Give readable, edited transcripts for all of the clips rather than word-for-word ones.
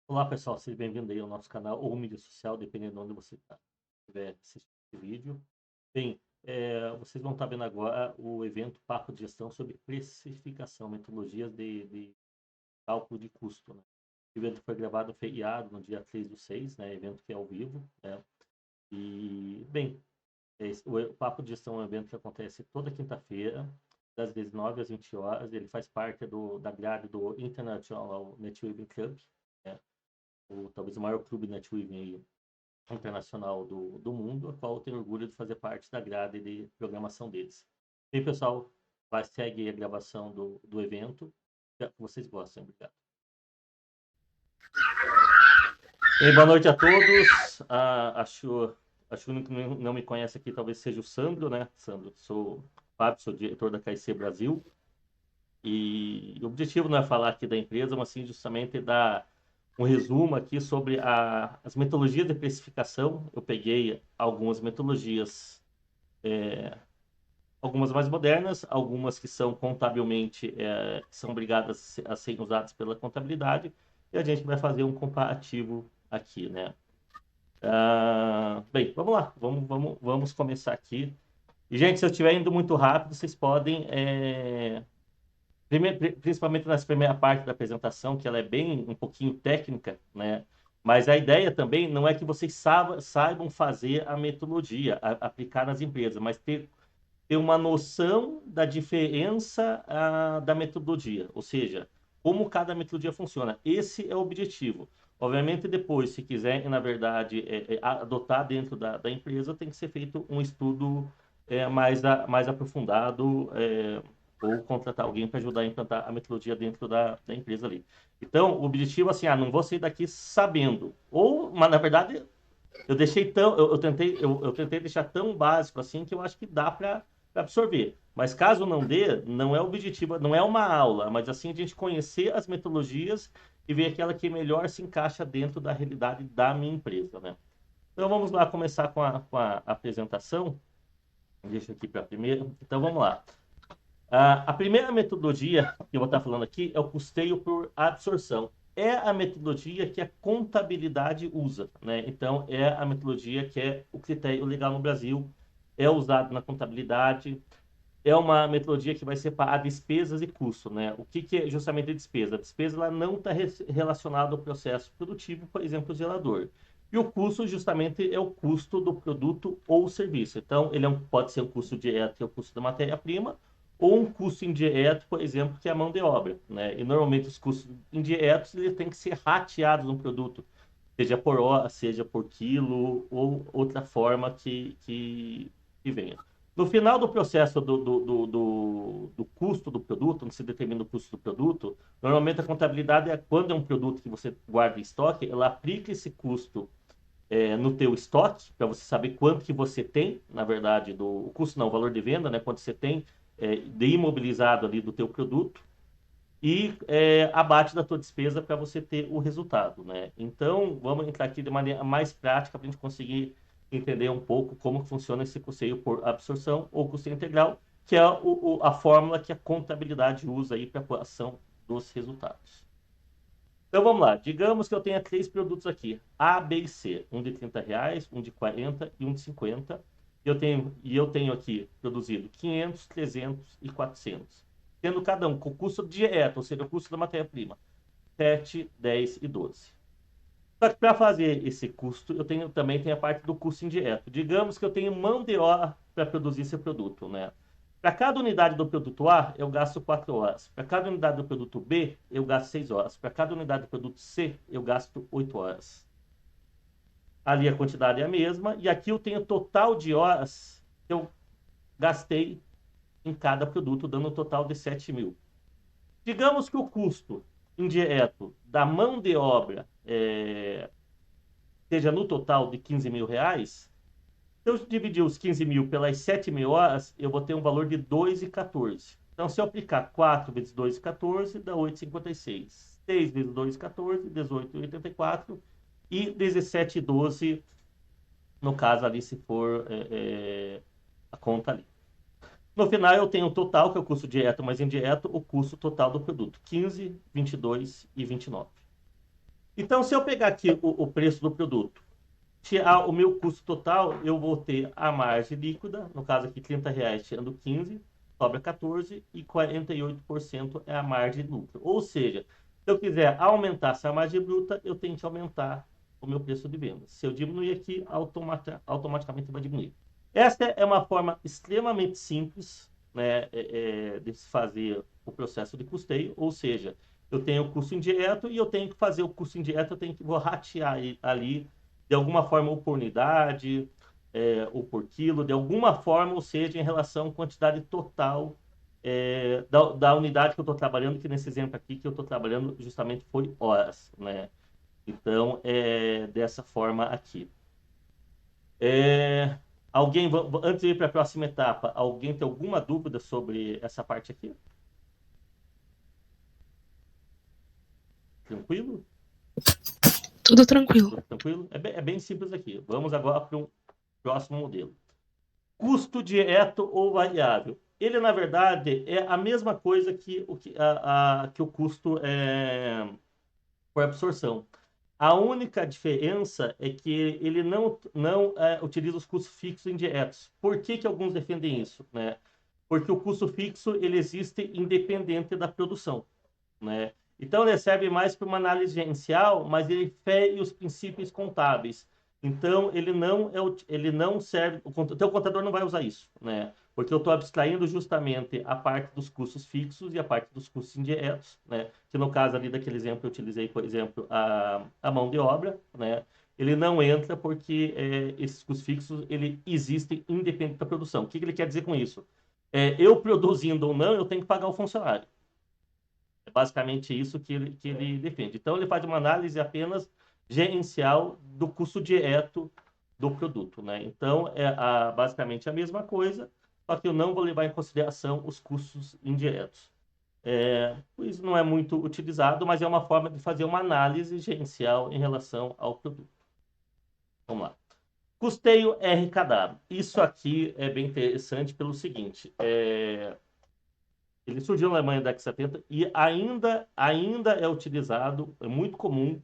Olá pessoal, seja bem-vindo aí ao nosso canal ou mídia social, dependendo de onde você estiver assistindo esse vídeo. Bem, vocês vão estar vendo agora o evento Papo de Gestão sobre precificação, metodologias de cálculo de custo, né? O evento foi gravado feriado no dia 3/6, né? Evento que é ao vivo, né? E, bem, o Papo de Gestão é um evento que acontece toda quinta-feira, das 19 às 20 horas. Ele faz parte da grade do International Netweaving Club, né? Talvez o maior clube netweaving internacional do mundo, a qual eu tenho orgulho de fazer parte da grade de programação deles. E aí, pessoal, segue a gravação do evento. Espero que vocês gostem. Obrigado. E boa noite a todos. Acho que o único que não me conhece aqui talvez seja o Sandro, né? Sandro, sou Fábio, sou diretor da KIC Brasil. E o objetivo não é falar aqui da empresa, mas sim justamente dar um resumo aqui sobre as metodologias de precificação. Eu peguei algumas metodologias, algumas mais modernas, algumas que são contabilmente, que são obrigadas a serem usadas pela contabilidade, e a gente vai fazer um comparativo aqui, né? Bem, vamos lá, vamos começar aqui. E, gente, se eu estiver indo muito rápido, vocês podem principalmente nessa primeira parte da apresentação, que ela é bem um pouquinho técnica, né? Mas a ideia também não é que vocês saibam fazer a metodologia, aplicar nas empresas, mas ter uma noção da diferença da metodologia, ou seja, como cada metodologia funciona. Esse é o objetivo. Obviamente, depois, se quiser, na verdade, adotar dentro da empresa, tem que ser feito um estudo mais aprofundado, ou contratar alguém para ajudar a implantar a metodologia dentro da empresa ali. Então, o objetivo, assim, não vou sair daqui sabendo. Mas na verdade, eu deixei eu tentei deixar tão básico assim que eu acho que dá para absorver. Mas caso não dê, não é o objetivo, não é uma aula, mas assim a gente conhecer as metodologias e ver aquela que melhor se encaixa dentro da realidade da minha empresa, né? Então vamos lá começar com a apresentação. Deixa aqui para a primeira. Então vamos lá. A primeira metodologia que eu vou estar falando aqui é o custeio por absorção. É a metodologia que a contabilidade usa, né? Então, é a metodologia que é o critério legal no Brasil, é usado na contabilidade, é uma metodologia que vai separar despesas e custo, né? O que é justamente a despesa? A despesa ela não está relacionada ao processo produtivo, por exemplo, o zelador. E o custo, justamente, é o custo do produto ou serviço. Então, ele pode ser o custo direto, que é o custo da matéria-prima, ou um custo indireto, por exemplo, que é a mão de obra, né? E, normalmente, os custos indiretos eles têm que ser rateados no produto, seja por hora, seja por quilo, ou outra forma que venha. No final do processo do custo do produto, onde se determina o custo do produto, normalmente a contabilidade é quando é um produto que você guarda em estoque, ela aplica esse custo no teu estoque, para você saber quanto que você tem, na verdade, o custo não, o valor de venda, né, quanto você tem de imobilizado ali do teu produto, e abate da tua despesa para você ter o resultado, né? Então, vamos entrar aqui de maneira mais prática para a gente conseguir entender um pouco como funciona esse custeio por absorção ou custeio integral, que é a fórmula que a contabilidade usa aí para a apuração dos resultados. Então, vamos lá. Digamos que eu tenha três produtos aqui, A, B e C. Um de R$ 30, um de 40 e um de 50. Eu tenho aqui produzido 500, 300 e 400, tendo cada um com o custo direto, ou seja, o custo da matéria-prima, 7, 10 e 12. Só que para fazer esse custo, também tenho a parte do custo indireto. Digamos que eu tenho mão de obra para produzir esse produto, né? Para cada unidade do produto A, eu gasto 4 horas. Para cada unidade do produto B, eu gasto 6 horas. Para cada unidade do produto C, eu gasto 8 horas. Ali a quantidade é a mesma. E aqui eu tenho o total de horas que eu gastei em cada produto, dando um total de 7.000. Digamos que o custo indireto da mão de obra seja no total de R$ 15.000. Se eu dividir os 15.000 pelas 7.000 horas, eu vou ter um valor de 2,14. Então, se eu aplicar 4 vezes 2,14, dá 8,56. 6 vezes 2,14, 18,84. E 17,12, no caso ali, se for a conta ali. No final, eu tenho o total, que é o custo direto mais indireto, o custo total do produto, 15, 22 e 29. Então, se eu pegar aqui o preço do produto, tirar o meu custo total, eu vou ter a margem líquida, no caso aqui R$ 30, tirando 15, sobra 14 e 48% é a margem de lucro. Ou seja, se eu quiser aumentar essa margem bruta, eu tenho que aumentar o meu preço de venda. Se eu diminuir aqui, automaticamente vai diminuir. Essa é uma forma extremamente simples, né, de se fazer o processo de custeio, ou seja, eu tenho o custo indireto e eu tenho que fazer o custo indireto, eu tenho que vou ratear ali de alguma forma ou por unidade, ou por quilo, de alguma forma, ou seja, em relação à quantidade total da unidade que eu estou trabalhando, que nesse exemplo aqui que eu estou trabalhando justamente foi horas, né? Então, é dessa forma aqui. É, antes de ir para a próxima etapa, alguém tem alguma dúvida sobre essa parte aqui? Tranquilo? Tudo tranquilo. Tudo tranquilo? É bem simples aqui. Vamos agora para um próximo modelo. Custo direto ou variável. Ele, na verdade, é a mesma coisa que o custo por absorção. A única diferença é que ele não utiliza os custos fixos indiretos. Por que alguns defendem isso, né? Porque o custo fixo ele existe independente da produção, né? Então, ele serve mais para uma análise gerencial, mas ele fere os princípios contábeis. Então, ele não serve, o teu contador não vai usar isso, né? Porque eu estou abstraindo justamente a parte dos custos fixos e a parte dos custos indiretos, né? Que no caso ali daquele exemplo que eu utilizei, por exemplo, a mão de obra, né? Ele não entra porque esses custos fixos ele existem independente da produção. O que ele quer dizer com isso? Eu produzindo ou não, eu tenho que pagar o funcionário. É basicamente isso que ele defende. Então, ele faz uma análise apenas gerencial do custo direto do produto, né? Então, basicamente a mesma coisa, só que eu não vou levar em consideração os custos indiretos. Isso não é muito utilizado, mas é uma forma de fazer uma análise gerencial em relação ao produto. Vamos lá. Custeio RKW. Isso aqui é bem interessante pelo seguinte: ele surgiu na Alemanha da década de 70 e ainda é utilizado, é muito comum.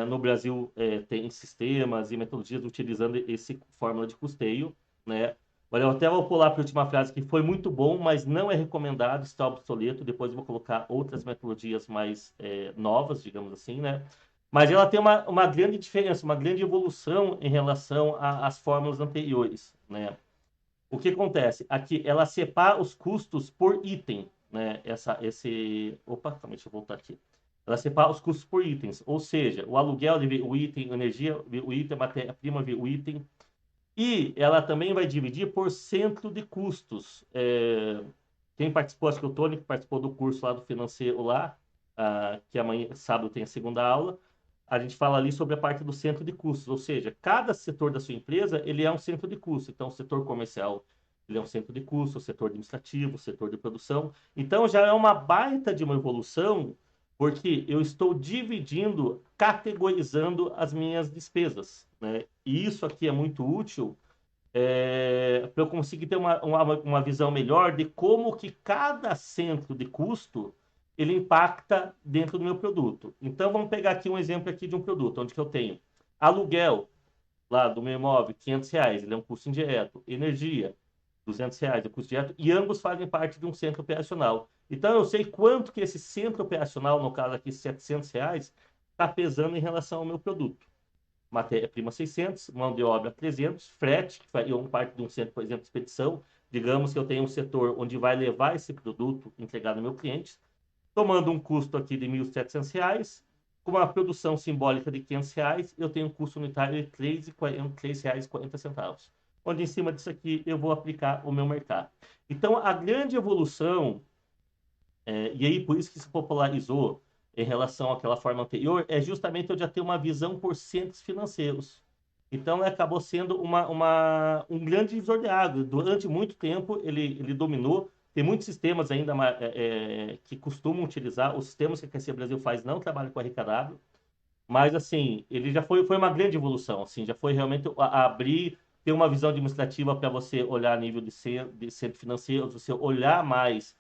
No Brasil, tem sistemas e metodologias utilizando esse fórmula de custeio, né? Olha, eu até vou pular para a última frase, que foi muito bom, mas não é recomendado, está obsoleto. Depois eu vou colocar outras metodologias mais novas, digamos assim, né? Mas ela tem uma grande diferença, uma grande evolução em relação às fórmulas anteriores, né? O que acontece? Aqui ela separa os custos por item, né? Opa, calma, deixa eu voltar aqui. Ela separa os custos por itens, ou seja, o aluguel ele vê o item, a energia vê o item, a matéria-prima vê o item, e ela também vai dividir por centro de custos. Quem participou, acho que o Tony que participou do curso lá do financeiro lá, que amanhã, sábado, tem a segunda aula, a gente fala ali sobre a parte do centro de custos, ou seja, cada setor da sua empresa, ele é um centro de custo. Então, o setor comercial, ele é um centro de custo, o setor administrativo, o setor de produção. Então, já é uma baita de uma evolução, porque eu estou dividindo, categorizando as minhas despesas, né? E isso aqui é muito útil para eu conseguir ter uma visão melhor de como que cada centro de custo ele impacta dentro do meu produto. Então, vamos pegar aqui um exemplo aqui de um produto, onde que eu tenho aluguel lá do meu imóvel, R$ 500, ele é um custo indireto. Energia, R$ 200, é um custo direto. E ambos fazem parte de um centro operacional. Então, eu sei quanto que esse centro operacional, no caso aqui, R$ 700, está pesando em relação ao meu produto. Matéria-prima 600, mão de obra 300, frete, que faria parte de um centro, por exemplo, de expedição. Digamos que eu tenho um setor onde vai levar esse produto entregado ao meu cliente, tomando um custo aqui de R$ 1.700, com uma produção simbólica de R$ 500, eu tenho um custo unitário de R$ 3,40, onde em cima disso aqui eu vou aplicar o meu mercado. Então, a grande evolução, e aí por isso que se popularizou em relação àquela forma anterior, é justamente eu já ter uma visão por centros financeiros. Então, acabou sendo um grande divisor de água. Durante muito tempo, ele dominou. Tem muitos sistemas ainda que costumam utilizar. Os sistemas que a KC Brasil faz não trabalham com a RKW, mas, assim, ele já foi uma grande evolução. Assim, já foi realmente abrir, ter uma visão administrativa para você olhar a nível de centro financeiro, você olhar mais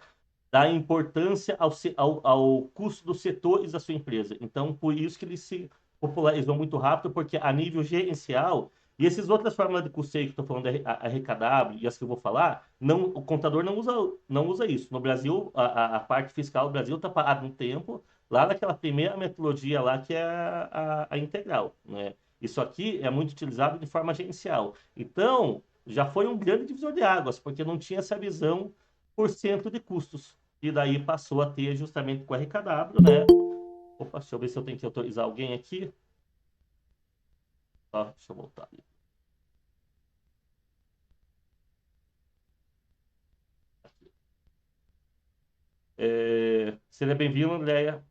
dá importância ao custo dos setores da sua empresa. Então, por isso que ele se popularizou muito rápido, porque a nível gerencial, e essas outras fórmulas de custeio que estou falando, a RKW e as que eu vou falar, não, o contador não usa isso. No Brasil, a parte fiscal do Brasil está parada no tempo, lá naquela primeira metodologia lá, que é a integral, né? Isso aqui é muito utilizado de forma gerencial. Então, já foi um grande divisor de águas, porque não tinha essa visão por cento de custos. E daí passou a ter justamente com o RKW, né? Opa, deixa eu ver se eu tenho que autorizar alguém aqui. Ó, deixa eu voltar ali. Seja bem-vindo, Andréia.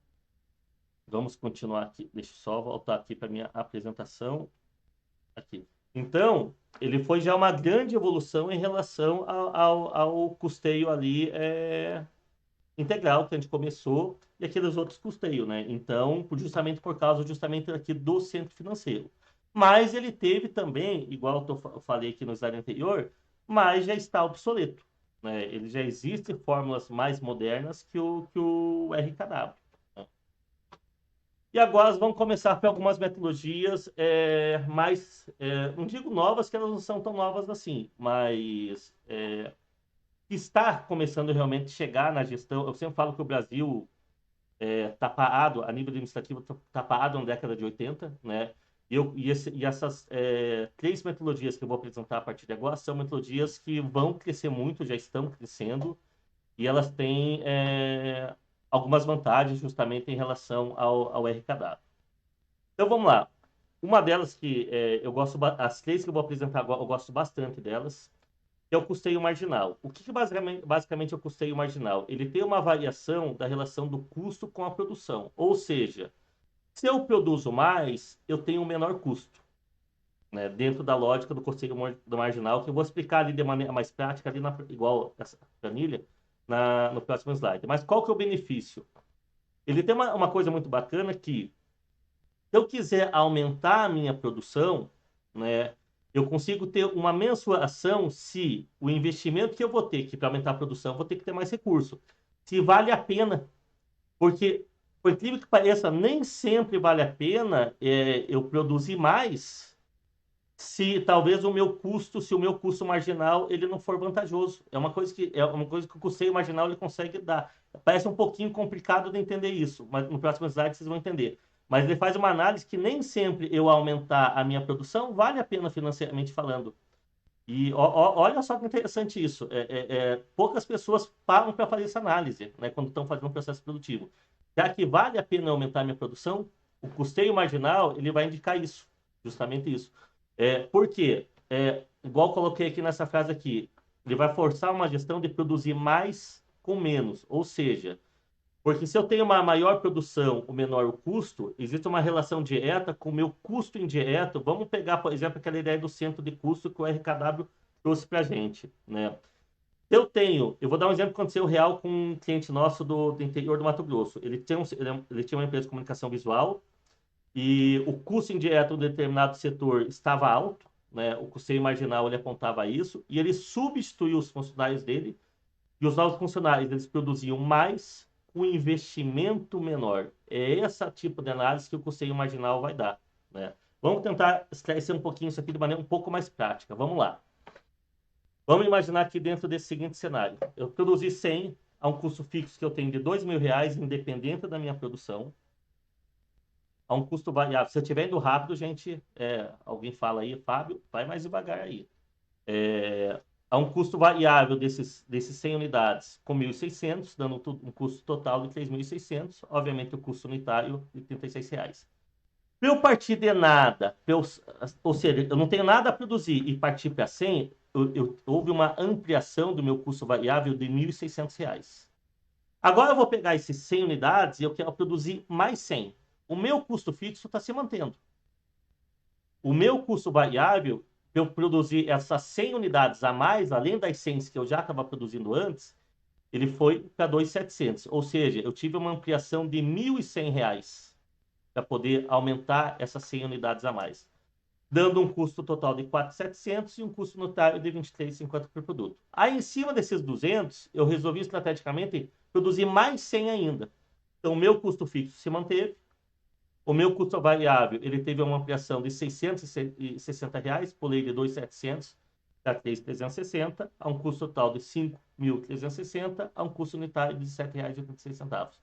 Vamos continuar aqui. Deixa eu só voltar aqui para minha apresentação. Aqui. Então, ele foi já uma grande evolução em relação ao custeio ali integral que a gente começou e aqueles outros custeios, né? Então, justamente por causa justamente aqui do centro financeiro. Mas ele teve também, igual eu falei aqui no slide anterior, mas já está obsoleto, né? Ele já existe fórmulas mais modernas que o RKW. Né? E agora vamos começar por algumas metodologias mais, não digo novas, que elas não são tão novas assim, mas está começando realmente a chegar na gestão. Eu sempre falo que o Brasil está parado, a nível administrativo, está parado na década de 80, né? E essas três metodologias que eu vou apresentar a partir de agora são metodologias que vão crescer muito, já estão crescendo, e elas têm algumas vantagens justamente em relação ao RKW. Então vamos lá. Uma delas que eu gosto, as três que eu vou apresentar agora, eu gosto bastante delas, é o custeio marginal. O que basicamente é o custeio marginal? Ele tem uma variação da relação do custo com a produção. Ou seja, se eu produzo mais, eu tenho um menor custo, né? Dentro da lógica do custeio do marginal, que eu vou explicar ali de maneira mais prática, ali igual essa planilha, no próximo slide. Mas qual que é o benefício? Ele tem uma coisa muito bacana que, se eu quiser aumentar a minha produção, né, eu consigo ter uma mensuração se o investimento que eu vou ter que para aumentar a produção, eu vou ter que ter mais recurso. Se vale a pena. Porque, por incrível que pareça, nem sempre vale a pena eu produzir mais se talvez se o meu custo marginal ele não for vantajoso. É uma coisa que o custeio marginal ele consegue dar. Parece um pouquinho complicado de entender isso, mas no próximo slide vocês vão entender. Mas ele faz uma análise que nem sempre eu aumentar a minha produção vale a pena financeiramente falando. E olha só que interessante isso. Poucas pessoas param para fazer essa análise, né, quando estão fazendo um processo produtivo. Já que vale a pena aumentar a minha produção, o custeio marginal ele vai indicar isso, justamente isso. Por quê? Igual coloquei aqui nessa frase aqui, ele vai forçar uma gestão de produzir mais com menos. Ou seja, porque se eu tenho uma maior produção, o menor o custo, existe uma relação direta com o meu custo indireto. Vamos pegar, por exemplo, aquela ideia do centro de custo que o RKW trouxe para a gente, né? Eu vou dar um exemplo que aconteceu real com um cliente nosso do interior do Mato Grosso. Ele tinha uma empresa de comunicação visual e o custo indireto de determinado setor estava alto, né? O custeio marginal ele apontava isso e ele substituiu os funcionários dele e os novos funcionários eles produziam mais com investimento menor. É esse tipo de análise que o custeio marginal vai dar, né? Vamos tentar esclarecer um pouquinho isso aqui de maneira um pouco mais prática. Vamos lá. Vamos imaginar aqui dentro desse seguinte cenário. Eu produzi 100 a um custo fixo que eu tenho de R$ 2.000, independente da minha produção, a um custo variável. Se eu estiver indo rápido, gente, alguém fala aí, Fábio, vai mais devagar aí. A um custo variável desses 100 unidades com 1.600, dando um custo total de 3.600, obviamente o custo unitário de R$ 36. Para eu partir de nada, ou seja, eu não tenho nada a produzir e partir para 100, houve uma ampliação do meu custo variável de R$ 1.600. Agora eu vou pegar esses 100 unidades e eu quero produzir mais 100. O meu custo fixo está se mantendo. O meu custo variável, para eu produzir essas 100 unidades a mais, além das 100 que eu já estava produzindo antes, ele foi para 2.700. Ou seja, eu tive uma ampliação de R$ 1.100 para poder aumentar essas 100 unidades a mais, dando um custo total de 4.700 e um custo unitário de 23,50 por produto. Aí, em cima desses 200, eu resolvi estrategicamente produzir mais 100 ainda. Então, o meu custo fixo se manteve, o meu custo variável ele teve uma ampliação de R$ 660, pulei de 2.700 para 3.360, a um custo total de 5.360, a um custo unitário de R$ 7,86.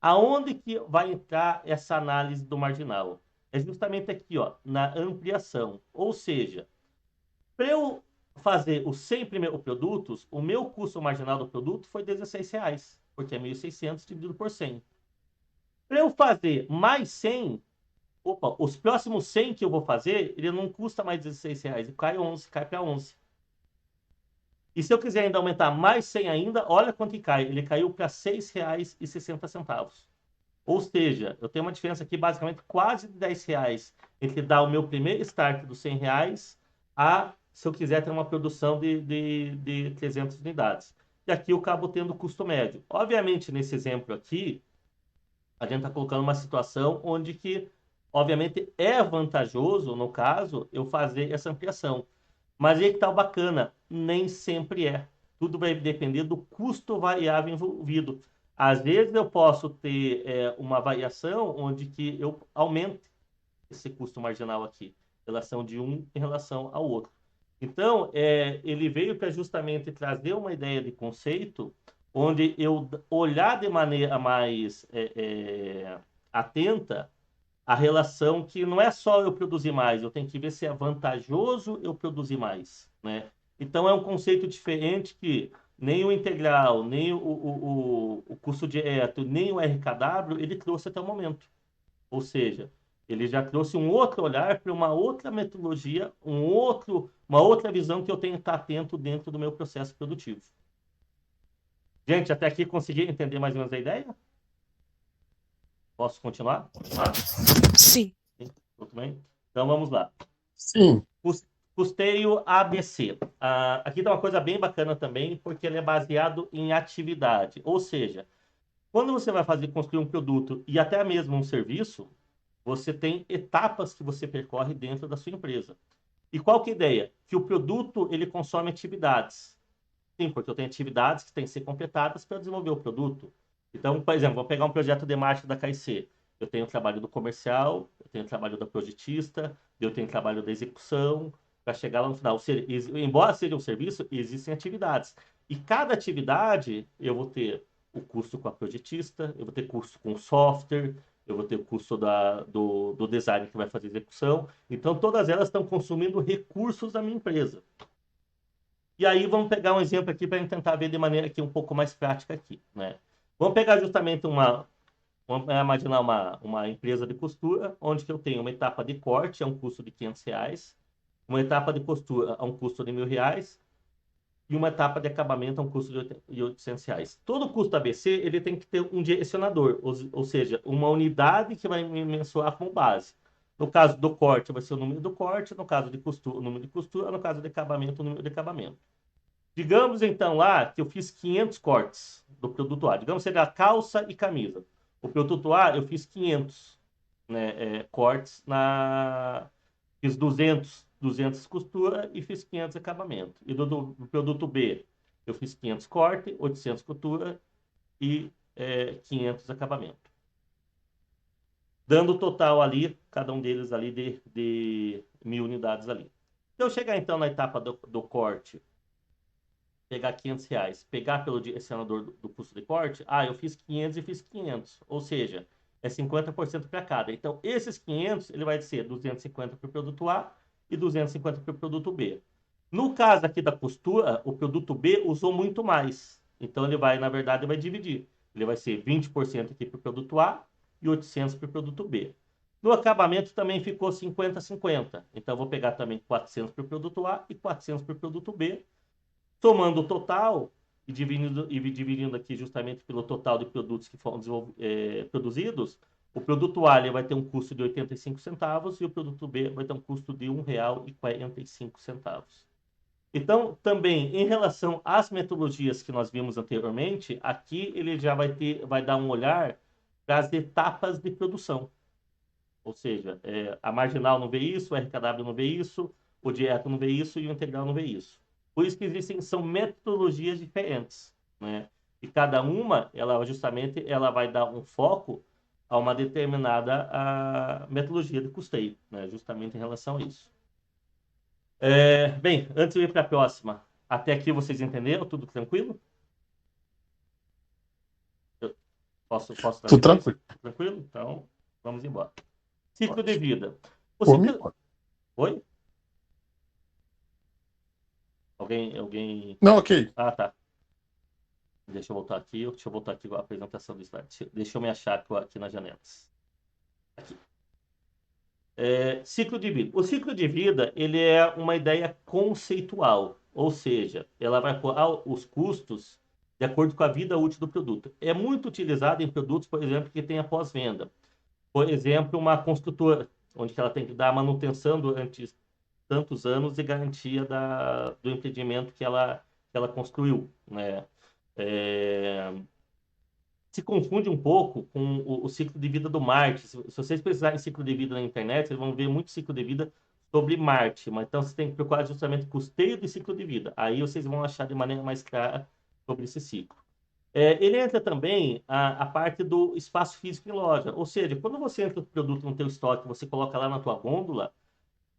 Aonde que vai entrar essa análise do marginal? É justamente aqui, ó, na ampliação. Ou seja, para eu fazer os 100 primeiros produtos, o meu custo marginal do produto foi R$ 16, porque é 1.600 dividido por 100. Para eu fazer mais 100, os próximos 100 que eu vou fazer, ele não custa mais R$ 16, ele cai 11, cai para 11. E se eu quiser ainda aumentar mais 100 ainda, olha quanto que cai. Ele caiu para R$ 6,60. Ou seja, eu tenho uma diferença aqui basicamente quase de R$ 10 entre dar o meu primeiro start dos R$ 100 a se eu quiser ter uma produção de 300 unidades. E aqui eu acabo tendo custo médio. Obviamente, nesse exemplo aqui, a gente está colocando uma situação onde que, obviamente, é vantajoso, no caso, eu fazer essa ampliação. Mas aí que está o bacana, nem sempre é. Tudo vai depender do custo variável envolvido. Às vezes eu posso ter uma variação onde que eu aumente esse custo marginal aqui, em relação de um em relação ao outro. Então, ele veio para justamente trazer uma ideia de conceito onde eu olhar de maneira mais atenta a relação que não é só eu produzir mais, eu tenho que ver se é vantajoso eu produzir mais, né? Então é um conceito diferente que nem o integral, nem o custo direto, nem o RKW, ele trouxe até o momento. Ou seja, ele já trouxe um outro olhar para uma outra metodologia, uma outra visão que eu tenho que estar atento dentro do meu processo produtivo. Gente, até aqui consegui entender mais ou menos a ideia? Posso continuar? Sim. Tudo bem? Então vamos lá. Sim. Custeio ABC. Aqui está uma coisa bem bacana também, porque ele é baseado em atividade. Ou seja, quando você vai construir um produto e até mesmo um serviço, você tem etapas que você percorre dentro da sua empresa. E qual que é a ideia? Que o produto ele consome atividades. Sim, porque eu tenho atividades que têm que ser completadas para desenvolver o produto. Então, por exemplo, vou pegar um projeto de marketing da KIC. Eu tenho o trabalho do comercial, eu tenho o trabalho da projetista, eu tenho o trabalho da execução, para chegar lá no final. Embora seja um serviço, existem atividades. E cada atividade, eu vou ter o custo com a projetista, eu vou ter custo com o software, eu vou ter o custo do design que vai fazer a execução. Então, todas elas estão consumindo recursos da minha empresa. E aí vamos pegar um exemplo aqui para tentar ver de maneira aqui um pouco mais prática aqui, né? Vamos pegar justamente vamos imaginar uma empresa de costura, onde que eu tenho uma etapa de corte a um custo de R$ 500, uma etapa de costura a um custo de R$ 1.000 e uma etapa de acabamento a um custo de R$ 800. Todo custo ABC ele tem que ter um direcionador, ou seja, uma unidade que vai me mensurar como base. No caso do corte, vai ser o número do corte. No caso de costura, o número de costura. No caso de acabamento, o número de acabamento. Digamos, então, lá que eu fiz 500 cortes do produto A. Digamos que seja calça e camisa. O produto A, eu fiz 500 cortes. Fiz 200 costura e fiz 500 acabamento. E do produto B, eu fiz 500 corte, 800 costura e 500 acabamento. Dando o total ali, cada um deles ali de 1.000 unidades ali. Se eu chegar então na etapa do corte, pegar R$ 500, pegar pelo direcionador do custo de corte, eu fiz 500 e fiz 500, ou seja, é 50% para cada. Então, esses 500, ele vai ser 250 para o produto A e 250 para o produto B. No caso aqui da costura, o produto B usou muito mais. Então, ele vai, na verdade, vai dividir. Ele vai ser 20% aqui para o produto A e 800 para o produto B. No acabamento também ficou 50-50. Então, eu vou pegar também 400 para o produto A e 400 para o produto B. Somando o total e dividindo aqui justamente pelo total de produtos que foram produzidos, o produto A vai ter um custo de 85 centavos e o produto B vai ter um custo de R$ 1,45. Então, também, em relação às metodologias que nós vimos anteriormente, aqui ele já vai dar um olhar para as etapas de produção. Ou seja, a marginal não vê isso, o RKW não vê isso, o direto não vê isso e o integral não vê isso. Por isso que são metodologias diferentes, né? E cada uma, ela justamente, ela vai dar um foco a uma determinada metodologia de custeio, né? Justamente em relação a isso. Bem, antes de eu ir para a próxima, até aqui vocês entenderam? Tudo tranquilo? Eu posso Tudo transmitir? tranquilo. Tranquilo? Então, vamos embora. Ciclo de vida. O Por mim, ciclo... pode. Oi? Alguém... Não, ok. Ah, tá. Deixa eu voltar aqui com a apresentação do slide. Deixa eu me achar aqui nas janelas. Aqui. Ciclo de vida. O ciclo de vida, ele é uma ideia conceitual, ou seja, ela vai pôr os custos de acordo com a vida útil do produto. É muito utilizado em produtos, por exemplo, que tem a pós-venda. Por exemplo, uma construtora, onde ela tem que dar manutenção durante tantos anos e garantia do empreendimento que ela construiu, né? Se confunde um pouco com o ciclo de vida do Marte. Se vocês precisarem de ciclo de vida na internet, vocês vão ver muito ciclo de vida sobre Marte. Mas então você tem que procurar justamente custeio de ciclo de vida. Aí vocês vão achar de maneira mais clara sobre esse ciclo. Ele entra também a parte do espaço físico em loja. Ou seja, quando você entra o produto no teu estoque, você coloca lá na tua gôndola,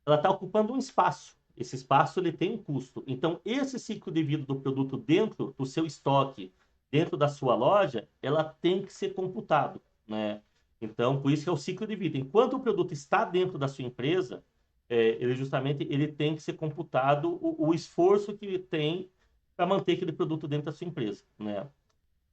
ela está ocupando um espaço. Esse espaço ele tem um custo. Então, esse ciclo de vida do produto dentro do seu estoque, dentro da sua loja, ela tem que ser computado, né? Então, por isso que é o ciclo de vida. Enquanto o produto está dentro da sua empresa, ele tem que ser computado o esforço que ele tem para manter aquele produto dentro da sua empresa, né?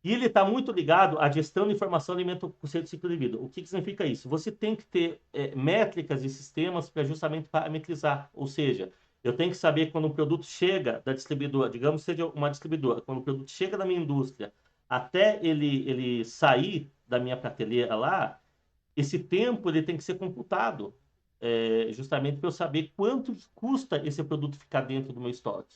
E ele está muito ligado à gestão de informação alimenta o conceito de ciclo de vida. O que significa isso? Você tem que ter métricas e sistemas para justamente parametrizar. Ou seja, eu tenho que saber quando um produto chega da distribuidora, digamos que seja uma distribuidora, quando o produto chega da minha indústria até ele sair da minha prateleira lá, esse tempo ele tem que ser computado, justamente para eu saber quanto custa esse produto ficar dentro do meu estoque.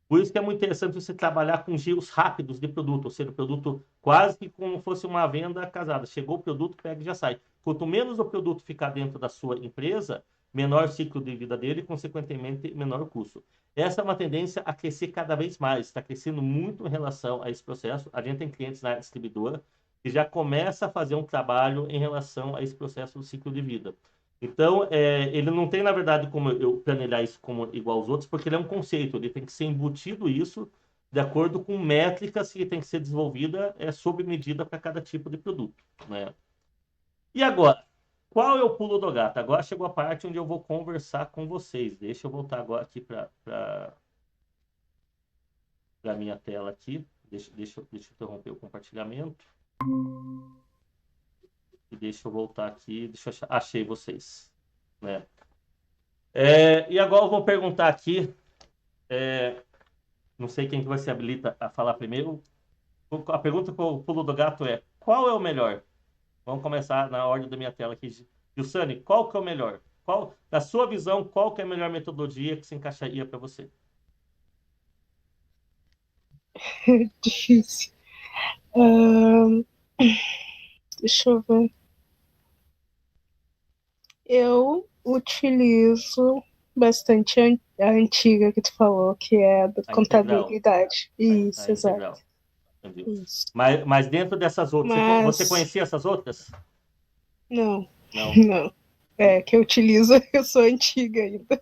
Por isso que é muito interessante você trabalhar com giros rápidos de produto, ou seja, o produto quase que como fosse uma venda casada. Chegou o produto, pega e já sai. Quanto menos o produto ficar dentro da sua empresa, menor o ciclo de vida dele e, consequentemente, menor o custo. Essa é uma tendência a crescer cada vez mais, está crescendo muito em relação a esse processo. A gente tem clientes na distribuidora que já começa a fazer um trabalho em relação a esse processo do ciclo de vida. Então, ele não tem, na verdade, como eu planejar isso como igual aos outros, porque ele é um conceito, ele tem que ser embutido isso de acordo com métricas que tem que ser desenvolvida sob medida para cada tipo de produto, né? E agora, qual é o pulo do gato? Agora chegou a parte onde eu vou conversar com vocês. Deixa eu voltar agora aqui para a minha tela aqui. Deixa eu interromper o compartilhamento. E deixa eu voltar aqui. Achei vocês, né? E agora eu vou perguntar aqui. Não sei quem que vai se habilita a falar primeiro. A pergunta com o pulo do gato é: qual é o melhor? Vamos começar na ordem da minha tela aqui. Jussane, qual que é o melhor? Na sua visão, qual que é a melhor metodologia que se encaixaria para você? Difícil. Deixa eu ver. Eu utilizo bastante a antiga que tu falou, que é a da contabilidade. Isso, exato. Isso. Mas dentro dessas outras, você conhecia essas outras? Não. Não. Não. Que eu utilizo, eu sou antiga ainda.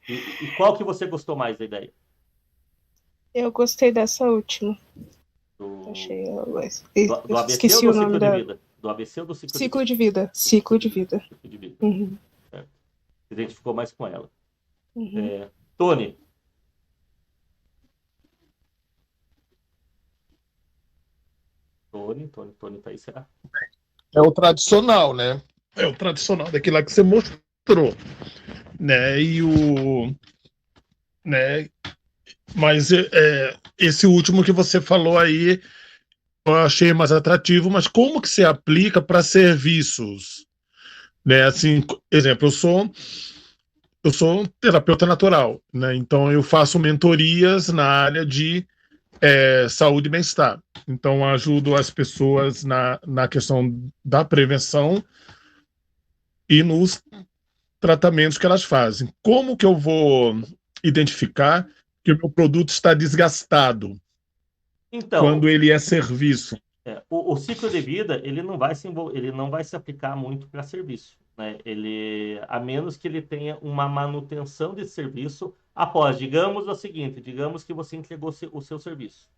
E qual que você gostou mais da ideia? Eu gostei dessa última. Achei do ABC ou do ciclo de vida? Do ABC ou do ciclo de vida? Ciclo de vida. Ciclo de vida. Uhum. Se identificou mais com ela. Uhum. Tony. Tony tá aí, será? É o tradicional, né? É o tradicional daquilo lá que você mostrou, né? Né? Mas esse último que você falou aí, eu achei mais atrativo, mas como que se aplica para serviços? Né? Assim, exemplo, eu sou um terapeuta natural, né? Então eu faço mentorias na área de saúde e bem-estar. Então ajudo as pessoas na questão da prevenção e nos tratamentos que elas fazem. Como que eu vou identificar que o meu produto está desgastado? Então, quando ele é serviço? o ciclo de vida ele não vai se aplicar muito para serviço, né? A menos que ele tenha uma manutenção de serviço após, digamos o seguinte, digamos que você entregou o seu serviço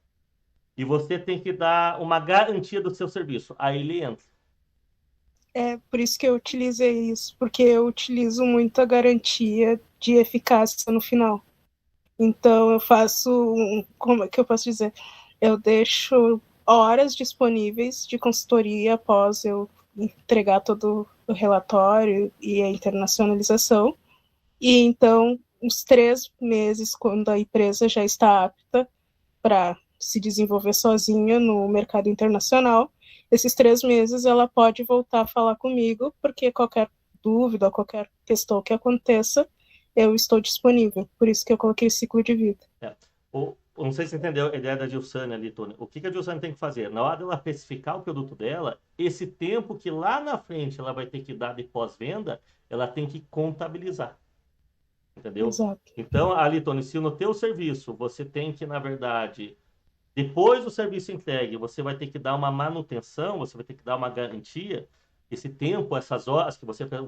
e você tem que dar uma garantia do seu serviço, aí ele entra. É por isso que eu utilizei isso, porque eu utilizo muito a garantia de eficácia no final. Então eu faço, como é que eu posso dizer? Eu deixo horas disponíveis de consultoria após eu entregar todo o relatório e a internacionalização. E então, uns 3 meses, quando a empresa já está apta para se desenvolver sozinha no mercado internacional, esses 3 meses ela pode voltar a falar comigo, porque qualquer dúvida, qualquer questão que aconteça, eu estou disponível. Por isso que eu coloquei ciclo de vida. Não sei se você entendeu a ideia da Gilsane ali, Tony. O que a Gilsane tem que fazer? Na hora dela especificar o produto dela, esse tempo que lá na frente ela vai ter que dar de pós-venda, ela tem que contabilizar. Entendeu? Exato. Então, ali, Tony, se no teu serviço você tem que, na verdade, depois do serviço entregue, você vai ter que dar uma manutenção, você vai ter que dar uma garantia, esse tempo, essas horas que teu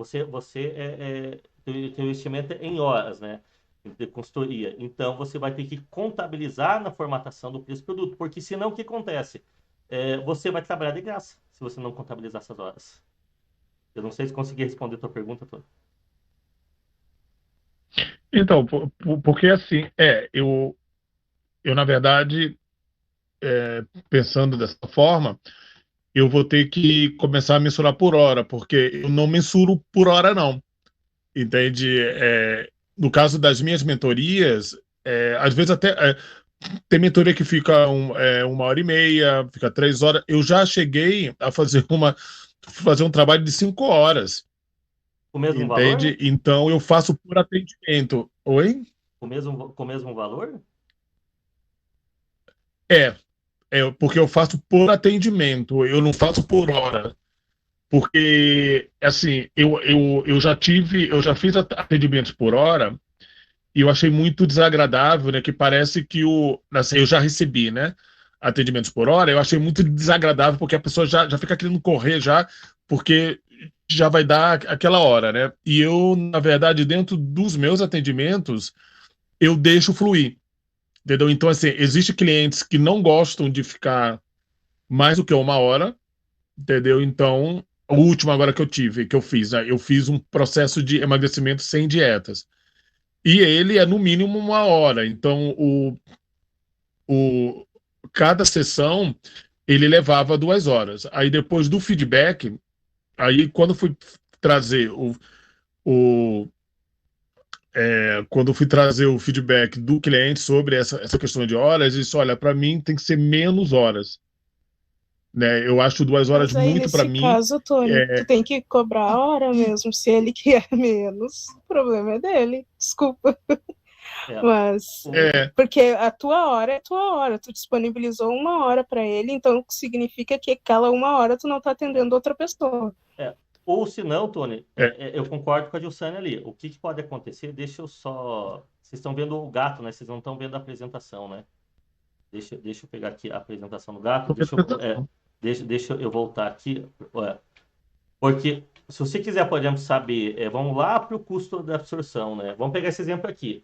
investimento é em horas, né? De consultoria. Então, você vai ter que contabilizar na formatação do preço do produto, porque senão o que acontece? Você vai trabalhar de graça se você não contabilizar essas horas. Eu não sei se consegui responder a tua pergunta, Tony. Então, porque assim, eu na verdade, pensando dessa forma, eu vou ter que começar a mensurar por hora, porque eu não mensuro por hora, não. Entende? No caso das minhas mentorias, às vezes até tem mentoria que fica 1 hora e meia, fica 3 horas. Eu já cheguei a fazer um trabalho de 5 horas. O mesmo Entende? valor? Então eu faço por atendimento. Oi? Com o mesmo valor? É, porque eu faço por atendimento, eu não faço por hora. Porque, assim, eu já fiz atendimentos por hora e eu achei muito desagradável, né? Que parece que assim, eu já recebi, né? Atendimentos por hora, eu achei muito desagradável porque a pessoa já fica querendo correr já, porque já vai dar aquela hora, né? E eu, na verdade, dentro dos meus atendimentos, eu deixo fluir, entendeu? Então, assim, existem clientes que não gostam de ficar mais do que 1 hora, entendeu? Então, o último agora que eu fiz, né? Eu fiz um processo de emagrecimento sem dietas. E ele é no mínimo 1 hora. Então, o, cada sessão ele levava 2 horas. Aí depois do feedback, aí quando fui trazer o quando fui trazer o feedback do cliente sobre essa questão de horas, ele disse, olha, para mim tem que ser menos horas. Né? Eu acho 2 horas Mas aí, muito para nesse mim. caso, Tony, tu tem que cobrar a hora mesmo. Se ele quer menos, o problema é dele. Desculpa. É. Mas, É, porque a tua hora é tua hora. Tu disponibilizou 1 hora para ele, então significa que aquela 1 hora tu não tá atendendo outra pessoa. Ou se não, Tony, é, eu concordo com a Gilsane ali. O que pode acontecer? Deixa eu só. Vocês estão vendo o gato, né? Vocês não estão vendo a apresentação, né? Deixa eu pegar aqui a apresentação do gato. Deixa eu voltar aqui. Porque se você quiser, podemos saber. Vamos lá para o custo da absorção, né? Vamos pegar esse exemplo aqui.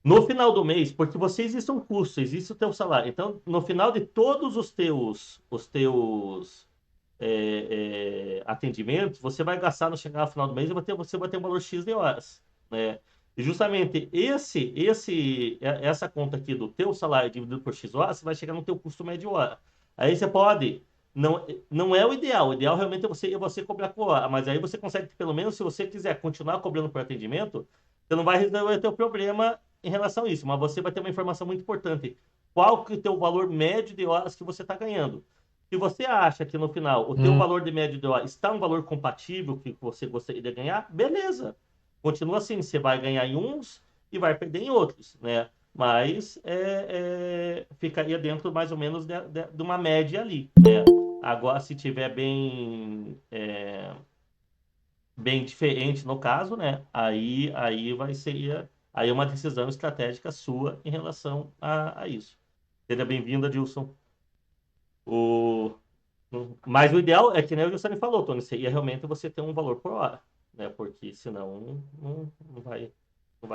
No final do mês, porque você existe um custo, existe o teu salário. Então, no final de todos os teus atendimentos, você vai gastar no chegar no final do mês e você vai ter um valor X de horas, né? E justamente essa conta aqui do teu salário dividido por X horas, você vai chegar no teu custo médio hora. Aí você pode, não é o ideal realmente é você cobrar por hora, mas aí você consegue, pelo menos, se você quiser continuar cobrando por atendimento, você não vai resolver o teu problema em relação a isso, mas você vai ter uma informação muito importante. Qual que é o teu valor médio de horas que você está ganhando? Se você acha que no final o teu valor de médio de hora está um valor compatível que você gostaria de ganhar, beleza. Continua assim, você vai ganhar em uns e vai perder em outros, né? Mas ficaria dentro mais ou menos de uma média ali, né? Agora, se tiver bem diferente no caso, né? Aí aí é uma decisão estratégica sua em relação a isso. Seja bem-vinda, Dilson. O... Mas o ideal é que nem o Giussani falou, Tony, seria realmente você ter um valor por hora, né? Porque senão não vai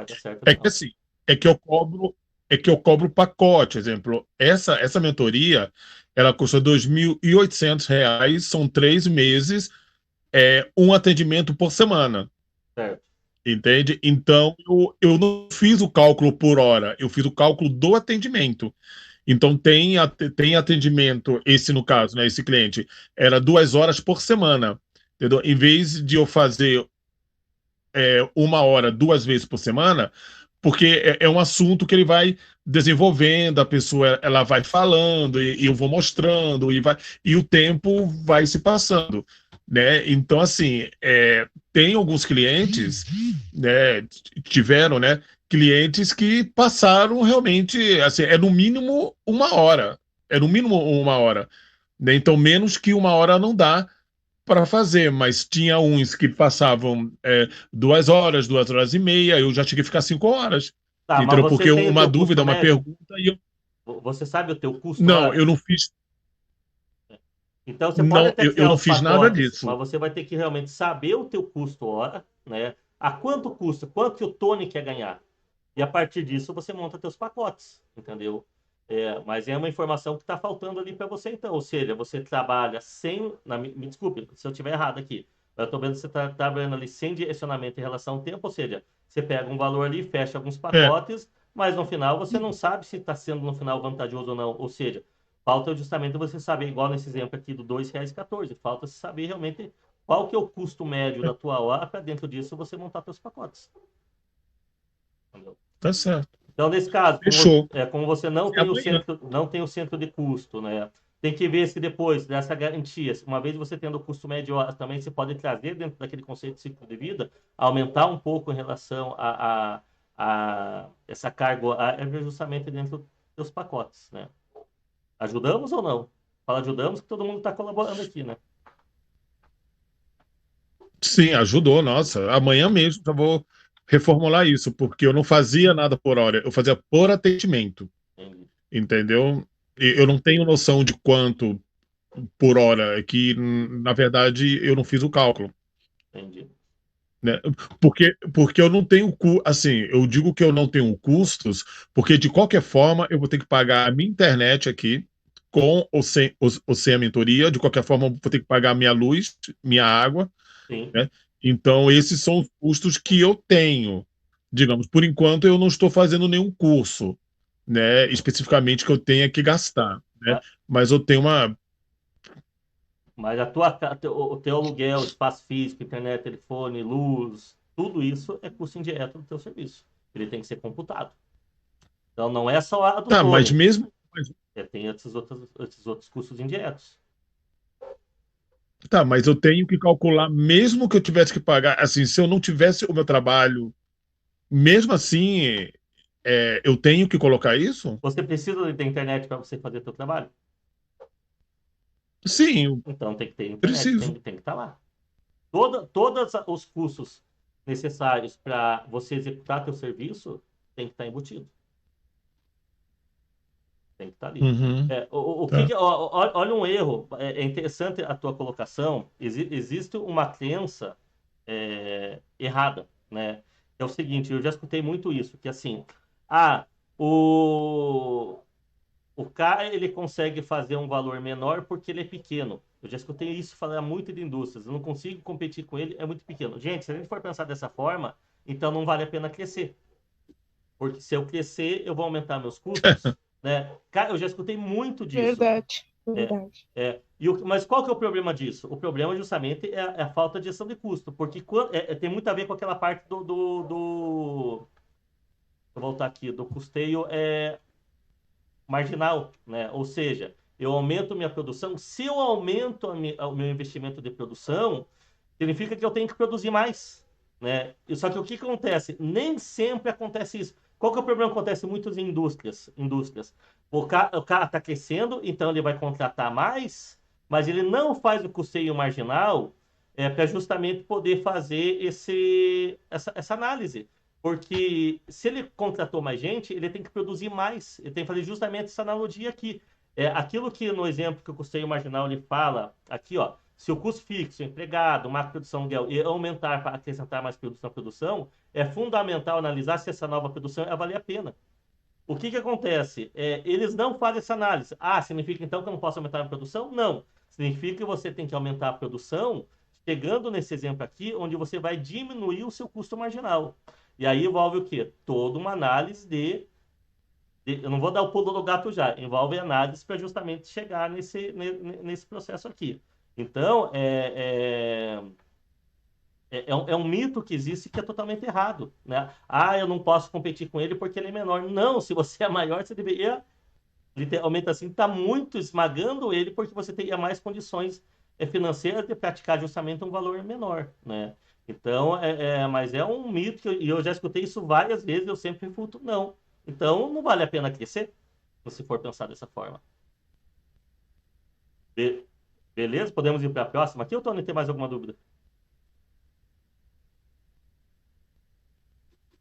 dar certo, É que não. assim, é que eu cobro, é que eu cobro pacote, exemplo. Essa mentoria, ela custa R$ 2.800, são 3 meses, um atendimento por semana, Certo. entende? Então, eu não fiz o cálculo por hora, eu fiz o cálculo do atendimento. Então, tem atendimento, esse no caso, né, esse cliente, era 2 horas por semana, entendeu? Em vez de eu fazer 1 hora, 2 vezes por semana, porque é um assunto que ele vai desenvolvendo, a pessoa ela vai falando, e eu vou mostrando, e o tempo vai se passando, né? Então, assim, tem alguns clientes, né, tiveram, né, clientes que passaram realmente, assim, no mínimo 1 hora, no mínimo 1 hora, né? Então, menos que 1 hora não dá para fazer, mas tinha uns que passavam 2 horas, 2 horas e meia, eu já tinha que ficar 5 horas, Tá, mas entendeu? você Porque tem o uma teu custo dúvida, uma médio? pergunta, e eu. Você sabe o teu custo Não, hora? eu não fiz. Então você pode Não, até eu criar não os fiz nada pacotes, disso. mas você vai ter que realmente saber o teu custo hora, né? A quanto custa, quanto que o Tony quer ganhar. E a partir disso você monta teus pacotes, entendeu? Mas é uma informação que está faltando ali para você então. Ou seja, você trabalha sem. Me desculpe se eu estiver errado aqui. Eu estou vendo que você está trabalhando ali sem direcionamento em relação ao tempo. Ou seja, você pega um valor ali, fecha alguns É, pacotes, mas no final você não sabe se está sendo no final vantajoso ou não. Ou seja, falta justamente você saber, igual nesse exemplo aqui do R$ 2,14, falta você saber realmente qual que é o custo médio da tua hora para dentro disso você montar teus pacotes. Entendeu? tá certo. Então, nesse caso, Fechou. como você É amanhã. não tem o centro de custo, né? Tem que ver se depois dessa garantia, uma vez você tendo o custo médio, também você pode trazer dentro daquele conceito de ciclo de vida, aumentar um pouco em relação a essa carga horária justamente dentro dos seus pacotes, né? Ajudamos ou não? Fala ajudamos que todo mundo está colaborando aqui, né? Sim, ajudou, nossa. Amanhã mesmo já vou reformular isso, porque eu não fazia nada por hora, eu fazia por atendimento, Entendi, entendeu? E eu não tenho noção de quanto por hora, é que, na verdade, eu não fiz o cálculo. entendi. Né? Porque eu não tenho, assim, eu digo que eu não tenho custos, porque de qualquer forma eu vou ter que pagar a minha internet aqui, com ou sem a mentoria, de qualquer forma eu vou ter que pagar minha luz, minha água, Sim. né? Então esses são os custos que eu tenho. Digamos, por enquanto eu não estou fazendo nenhum curso, né, especificamente que eu tenha que gastar, né? Mas, Mas eu tenho uma. mas o teu aluguel, espaço físico, internet, telefone, luz, tudo isso é custo indireto do teu serviço. Ele tem que ser computado. Então não é só a do Tá, mas Tony. mesmo. Tem esses outros custos indiretos. Tá, mas eu tenho que calcular, mesmo que eu tivesse que pagar, assim, se eu não tivesse o meu trabalho, mesmo assim, eu tenho que colocar isso? Você precisa da internet para você fazer teu trabalho? Sim, eu Então tem que ter internet, preciso. tem que estar lá. Todos os custos necessários para você executar teu serviço tem que estar embutido. Tem que estar ali. Uhum, Que tá. olha um erro. É interessante a tua colocação. Existe uma crença errada, né? É o seguinte, eu já escutei muito isso, que assim, ah, o o cara ele consegue fazer um valor menor porque ele é pequeno. Eu já escutei isso falar muito de indústrias. Eu não consigo competir com ele, é muito pequeno. Gente, se a gente for pensar dessa forma, então não vale a pena crescer. Porque se eu crescer, eu vou aumentar meus custos, né? Cara, eu já escutei muito disso. Verdade, É, verdade. mas qual que é o problema disso? O problema justamente é a falta de gestão de custo, porque tem muito a ver com aquela parte vou voltar aqui, do custeio marginal, né? Ou seja, eu aumento minha produção. Se eu aumento o meu investimento de produção, significa que eu tenho que produzir mais, né? Só que o que acontece? Nem sempre acontece isso. Qual que é o problema que acontece em muitas indústrias? O cara está crescendo, então ele vai contratar mais, mas ele não faz o custeio marginal para justamente poder fazer essa análise. Porque se ele contratou mais gente, ele tem que produzir mais. Ele tem que fazer justamente essa analogia aqui. Aquilo que no exemplo que o custeio marginal ele fala, aqui, ó, se o custo fixo, empregado, máquina de produção, aluguel, e aumentar para acrescentar mais produtos na produção, é fundamental analisar se essa nova produção vai valer a pena. O que que acontece? Eles não fazem essa análise. Significa então que eu não posso aumentar a produção? Não. Significa que você tem que aumentar a produção, chegando nesse exemplo aqui, onde você vai diminuir o seu custo marginal. E aí envolve o quê? Toda uma análise eu não vou dar o pulo do gato já, envolve análise para justamente chegar nesse processo aqui. Então, é um mito que existe que é totalmente errado, né? Eu não posso competir com ele porque ele é menor. Não, se você é maior, você deveria, literalmente assim, estar muito esmagando ele porque você teria mais condições financeiras de praticar justamente um valor menor, né? Então, mas é um mito, e eu já escutei isso várias vezes, eu sempre refuto, não. Então, não vale a pena crescer, se for pensar dessa forma. Beleza? Podemos ir para a próxima aqui, ou Tony, tem mais alguma dúvida?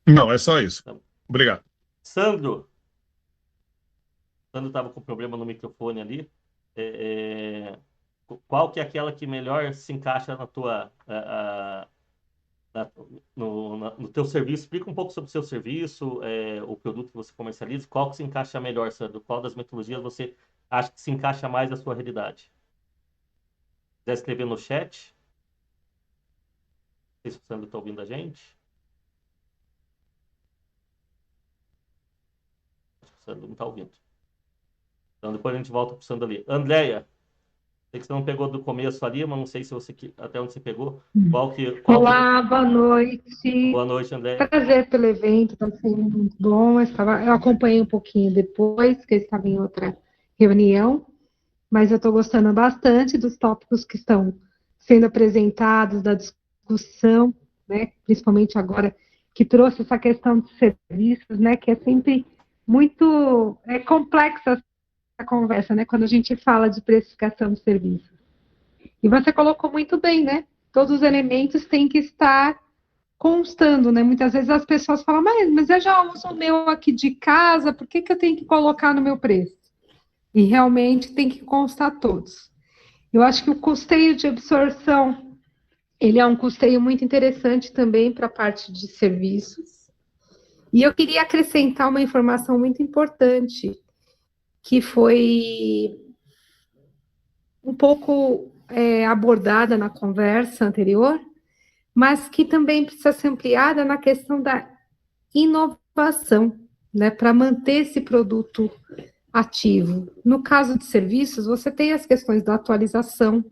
Não, é só isso. Tá. Obrigado. Sandro estava com problema no microfone ali. Qual que é aquela que melhor se encaixa na tua, no teu serviço? Explica um pouco sobre o seu serviço, o produto que você comercializa. Qual que se encaixa melhor, Sandro? Qual das metodologias você acha que se encaixa mais na sua realidade? Quiser escrever no chat. Não sei se o Sandro está ouvindo a gente. Acho que o Sandro não está ouvindo. Então depois a gente volta para o Sandro ali. Andréia, sei que você não pegou do começo ali, mas não sei se você até onde você pegou. Olá, boa noite. Boa noite, Andréia. Prazer pelo evento, está sendo muito bom. Eu acompanhei um pouquinho depois, que eu estava em outra reunião, mas eu estou gostando bastante dos tópicos que estão sendo apresentados, da discussão, né? Principalmente agora que trouxe essa questão de serviços, né? Que é sempre muito complexa a conversa, né? Quando a gente fala de precificação de serviços. E você colocou muito bem, né? Todos os elementos têm que estar constando, né? Muitas vezes as pessoas falam, mas eu já uso o meu aqui de casa, por que eu tenho que colocar no meu preço? E realmente tem que constar todos. Eu acho que o custeio de absorção, ele é um custeio muito interessante também para a parte de serviços. E eu queria acrescentar uma informação muito importante, que foi um pouco abordada na conversa anterior, mas que também precisa ser ampliada na questão da inovação, né, para manter esse produto ativo. No caso de serviços, você tem as questões da atualização,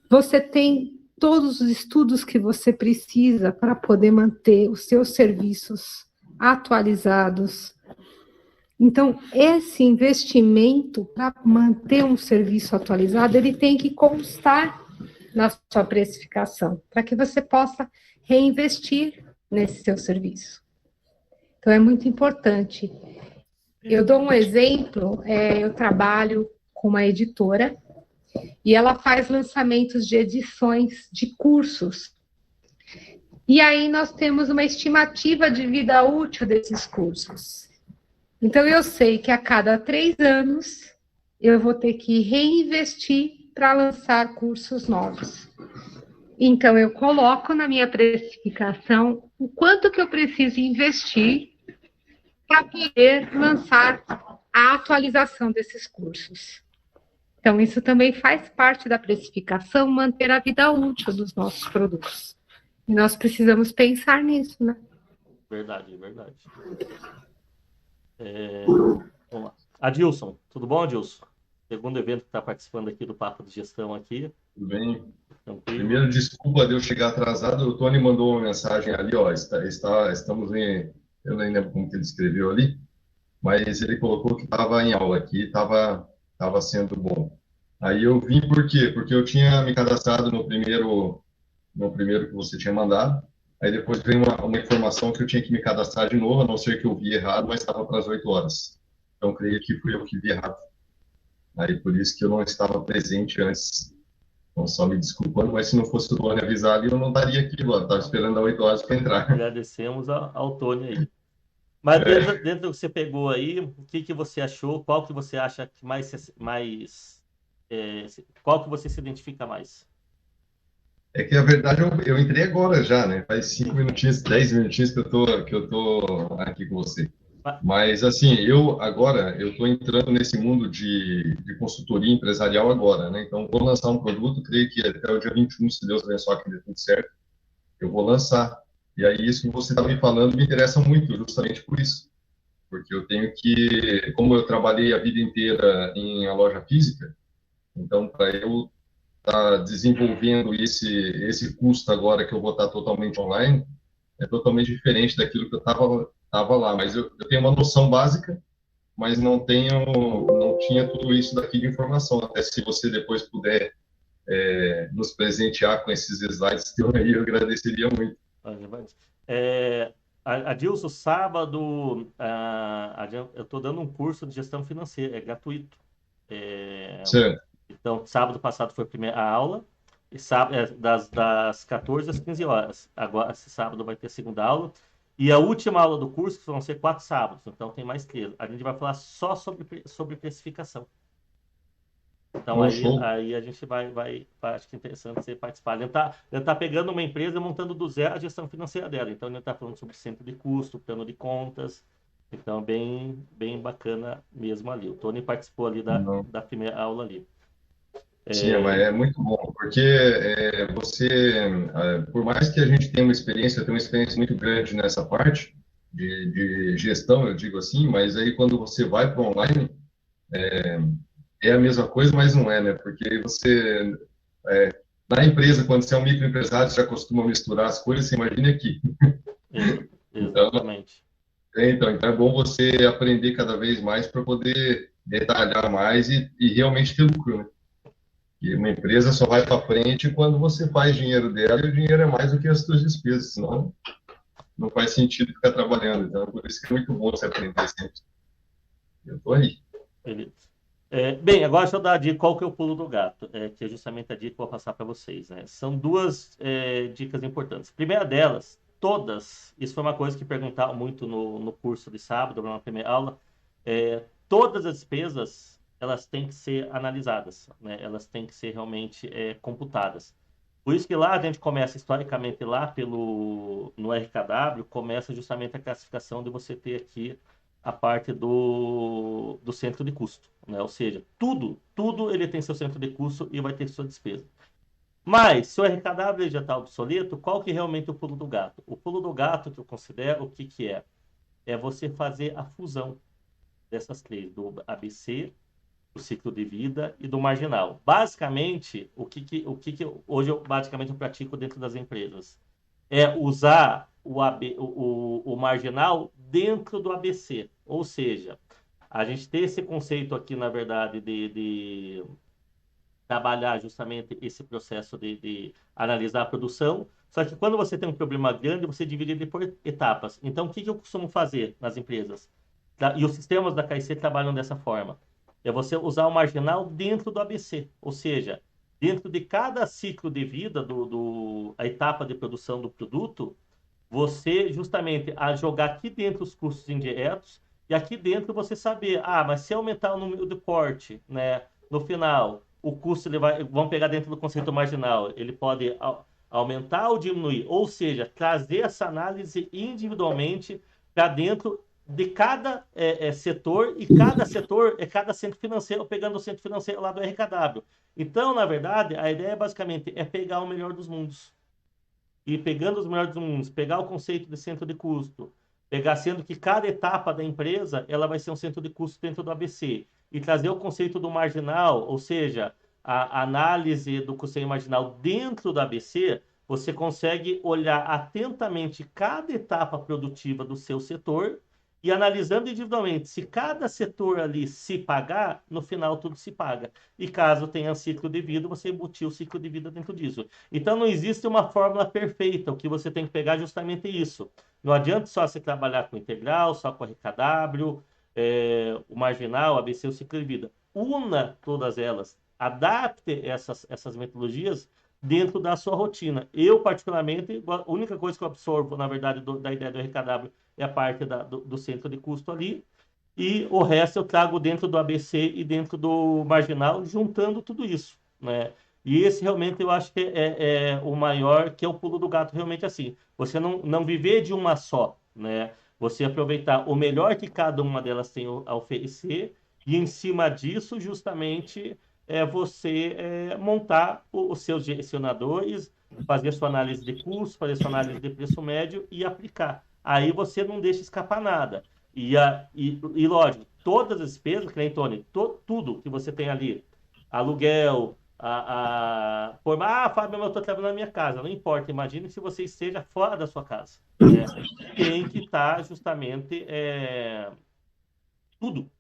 você tem todos os estudos que você precisa para poder manter os seus serviços atualizados. Então, esse investimento para manter um serviço atualizado, ele tem que constar na sua precificação, para que você possa reinvestir nesse seu serviço. Então, é muito importante. Eu dou um exemplo, eu trabalho com uma editora, e ela faz lançamentos de edições de cursos. E aí nós temos uma estimativa de vida útil desses cursos. Então, eu sei que a cada 3 anos eu vou ter que reinvestir para lançar cursos novos. Então, eu coloco na minha precificação o quanto que eu preciso investir para poder lançar a atualização desses cursos. Então, isso também faz parte da precificação, manter a vida útil dos nossos produtos. E nós precisamos pensar nisso, né? Verdade, verdade. Vamos lá. Adilson, tudo bom, Adilson? Segundo evento que está participando aqui do Papo de Gestão aqui. Tudo bem. Primeiro, desculpa de eu chegar atrasado. O Tony mandou uma mensagem ali, ó. Estamos em... Eu nem lembro como que ele escreveu ali, mas ele colocou que estava em aula aqui, estava sendo bom. Aí eu vim por quê? Porque eu tinha me cadastrado no primeiro que você tinha mandado. Aí depois veio uma informação que eu tinha que me cadastrar de novo, a não ser que eu vi errado, mas estava para as 8 horas. Então, creio que fui eu que vi errado. Aí, por isso que eu não estava presente antes. Então, só me desculpando, mas se não fosse o Tony avisar ali, eu não estaria aqui, estava esperando às 8 horas para entrar. Agradecemos ao Tony aí. Mas dentro do que você pegou aí, o que que você achou? Qual que você acha que qual que você se identifica mais? É que, a verdade, eu entrei agora já, né? Faz 5 Sim. minutinhos, 10 minutinhos que eu tô aqui com você. Ah, Mas, assim, eu estou entrando nesse mundo de consultoria empresarial agora, né? Então, vou lançar um produto, creio que até o dia 21, se Deus abençoar que dê tudo certo, eu vou lançar. E aí, isso que você está me falando me interessa muito, justamente por isso. Porque eu tenho que, como eu trabalhei a vida inteira em a loja física, então, para eu estar desenvolvendo esse custo agora que eu vou estar totalmente online, é totalmente diferente daquilo que eu estava lá. Mas eu tenho uma noção básica, mas não tinha tudo isso daqui de informação. Até se você depois puder nos presentear com esses slides que aí, eu agradeceria muito. É, Adilson, sábado, eu estou dando um curso de gestão financeira, é gratuito. É, Certo. então, sábado passado foi a primeira aula, e sábado, das 14 às 15 horas. Agora, esse sábado vai ter a segunda aula. E a última aula do curso, que vão ser 4 sábados, então tem mais 13. A gente vai falar só sobre precificação. Então, Oh, aí, show. aí a gente acho que é interessante você participar. Ele tá pegando uma empresa e montando do zero a gestão financeira dela. Então, ele está falando sobre centro de custo, plano de contas. Então, bem, bem bacana mesmo ali. O Tony participou ali Não. da primeira aula ali. Sim, mas É, é muito bom, porque por mais que a gente tenha uma experiência, eu tenho uma experiência muito grande nessa parte de gestão, eu digo assim, mas aí quando você vai para o online, é a mesma coisa, mas não é, né? Porque na empresa, quando você é um microempresário, você já costuma misturar as coisas, você imagina aqui. Então, exatamente. então é bom você aprender cada vez mais para poder detalhar mais e realmente ter lucro, né? E uma empresa só vai para frente quando você faz dinheiro dela e o dinheiro é mais do que as suas despesas, senão não faz sentido ficar trabalhando. Então, por isso que é muito bom você aprender sempre. Eu tô aí. Beleza. Bem, agora deixa eu dar a dica qual que é o pulo do gato, que é justamente a dica que eu vou passar para vocês, né? São duas dicas importantes. A primeira delas, todas, isso foi uma coisa que perguntaram muito no curso de sábado, na primeira aula, todas as despesas, elas têm que ser analisadas, né? Elas têm que ser realmente computadas. Por isso que lá a gente começa, historicamente, lá no RKW, começa justamente a classificação de você ter aqui a parte do centro de custo, né? Ou seja, tudo ele tem seu centro de custo e vai ter sua despesa. Mas, se o RKW já está obsoleto, qual que é realmente o pulo do gato? O pulo do gato que eu considero, o que que é? É você fazer a fusão dessas três, do ABC, do ciclo de vida e do marginal. Basicamente, o que que hoje basicamente eu pratico dentro das empresas é usar o marginal dentro do ABC. Ou seja, a gente tem esse conceito aqui, na verdade, de trabalhar justamente esse processo de analisar a produção. Só que quando você tem um problema grande, você divide ele por etapas. Então, o que que eu costumo fazer nas empresas? E os sistemas da KIC trabalham dessa forma. É você usar o marginal dentro do ABC. Ou seja, dentro de cada ciclo de vida, a etapa de produção do produto, você justamente a jogar aqui dentro os custos indiretos e aqui dentro você saber, mas se aumentar o número de corte, né, no final, o custo ele vamos pegar dentro do conceito marginal, ele pode aumentar ou diminuir, ou seja, trazer essa análise individualmente para dentro de cada setor, e cada setor é cada centro financeiro, pegando o centro financeiro lá do RKW. Então, na verdade, a ideia basicamente é pegar o melhor dos mundos e pegando os melhores dos mundos, pegar o conceito de centro de custo, pegar sendo que cada etapa da empresa ela vai ser um centro de custo dentro do ABC e trazer o conceito do marginal, ou seja, a análise do custeio marginal dentro do ABC, você consegue olhar atentamente cada etapa produtiva do seu setor e analisando individualmente, se cada setor ali se pagar, no final tudo se paga. E caso tenha ciclo de vida, você embutir o ciclo de vida dentro disso. Então não existe uma fórmula perfeita, o que você tem que pegar é justamente isso. Não adianta só você trabalhar com integral, só com RKW, o marginal, ABC, o ciclo de vida. Una todas elas, adapte essas metodologias dentro da sua rotina. Eu, particularmente, a única coisa que eu absorvo, na verdade, da ideia do RKW é a parte do centro de custo ali, e o resto eu trago dentro do ABC e dentro do marginal, juntando tudo isso, né? E esse realmente eu acho que é o maior, que é o pulo do gato, realmente assim. Você não viver de uma só, né? Você aproveitar o melhor que cada uma delas tem a oferecer e em cima disso, justamente, você montar os seus direcionadores, fazer a sua análise de custo, fazer a sua análise de preço médio e aplicar. Aí você não deixa escapar nada. E lógico, todas as despesas, que nem Tony, tudo que você tem ali, aluguel, Fábio, eu estou trabalhando na minha casa, não importa, imagine se você esteja fora da sua casa, né? Tem que estar justamente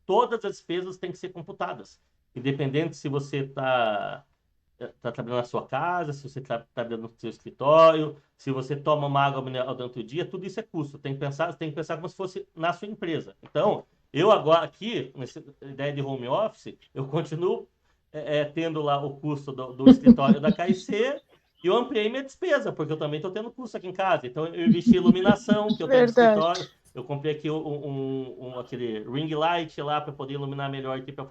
todas as despesas têm que ser computadas, independente se você está trabalhando na sua casa, se você está trabalhando no seu escritório, se você toma uma água mineral durante o dia, tudo isso é custo. Tem que pensar como se fosse na sua empresa. Então, eu agora aqui, nessa ideia de home office, eu continuo tendo lá o custo do escritório da KIC e eu ampliei minha despesa, porque eu também estou tendo custo aqui em casa. Então, eu investi em iluminação, que eu tenho no escritório. Eu comprei aqui aquele ring light lá para poder iluminar melhor aqui para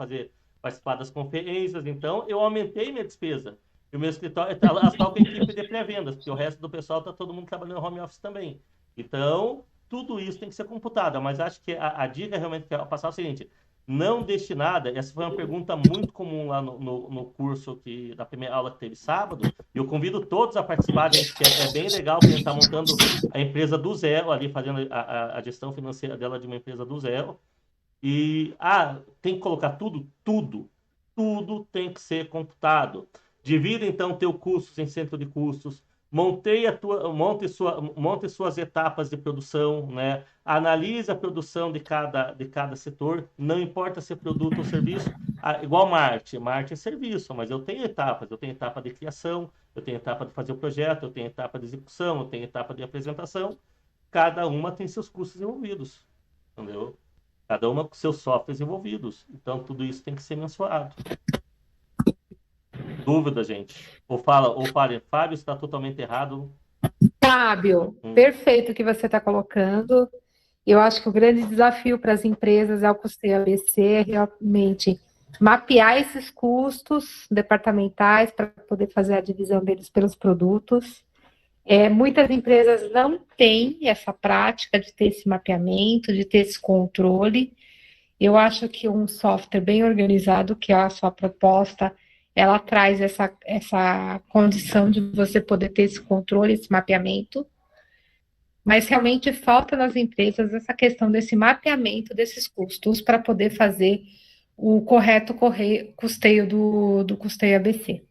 participar das conferências. Então, eu aumentei minha despesa. E o meu escritório está lá com a equipe de pré-vendas, porque o resto do pessoal está todo mundo trabalhando no home office também. Então, tudo isso tem que ser computado. Mas acho que a dica realmente que eu passar é o seguinte: não deixe nada. Essa foi uma pergunta muito comum lá no curso da primeira aula que teve sábado. E eu convido todos a participar, gente, que é bem legal, porque a gente está montando a empresa do zero ali, fazendo a gestão financeira dela de uma empresa do zero. E tem que colocar tudo tem que ser computado. Divida então teu custo em centro de custos, monte suas etapas de produção, né? Analise a produção de cada setor, não importa se é produto ou serviço, igual marketing é serviço, mas eu tenho etapa de criação, eu tenho etapa de fazer o projeto, eu tenho etapa de execução, eu tenho etapa de apresentação, cada uma tem seus custos envolvidos, entendeu? Cada uma com seus softwares envolvidos. Então, tudo isso tem que ser mensurado. Dúvida, gente? Ou fale, Fábio está totalmente errado. Fábio, perfeito o que você está colocando. Eu acho que o grande desafio para as empresas é o custeio ABC, é realmente mapear esses custos departamentais para poder fazer a divisão deles pelos produtos. Muitas empresas não têm essa prática de ter esse mapeamento, de ter esse controle. Eu acho que um software bem organizado, que é a sua proposta, ela traz essa condição de você poder ter esse controle, esse mapeamento. Mas realmente falta nas empresas essa questão desse mapeamento desses custos para poder fazer o correto custeio do custeio ABC.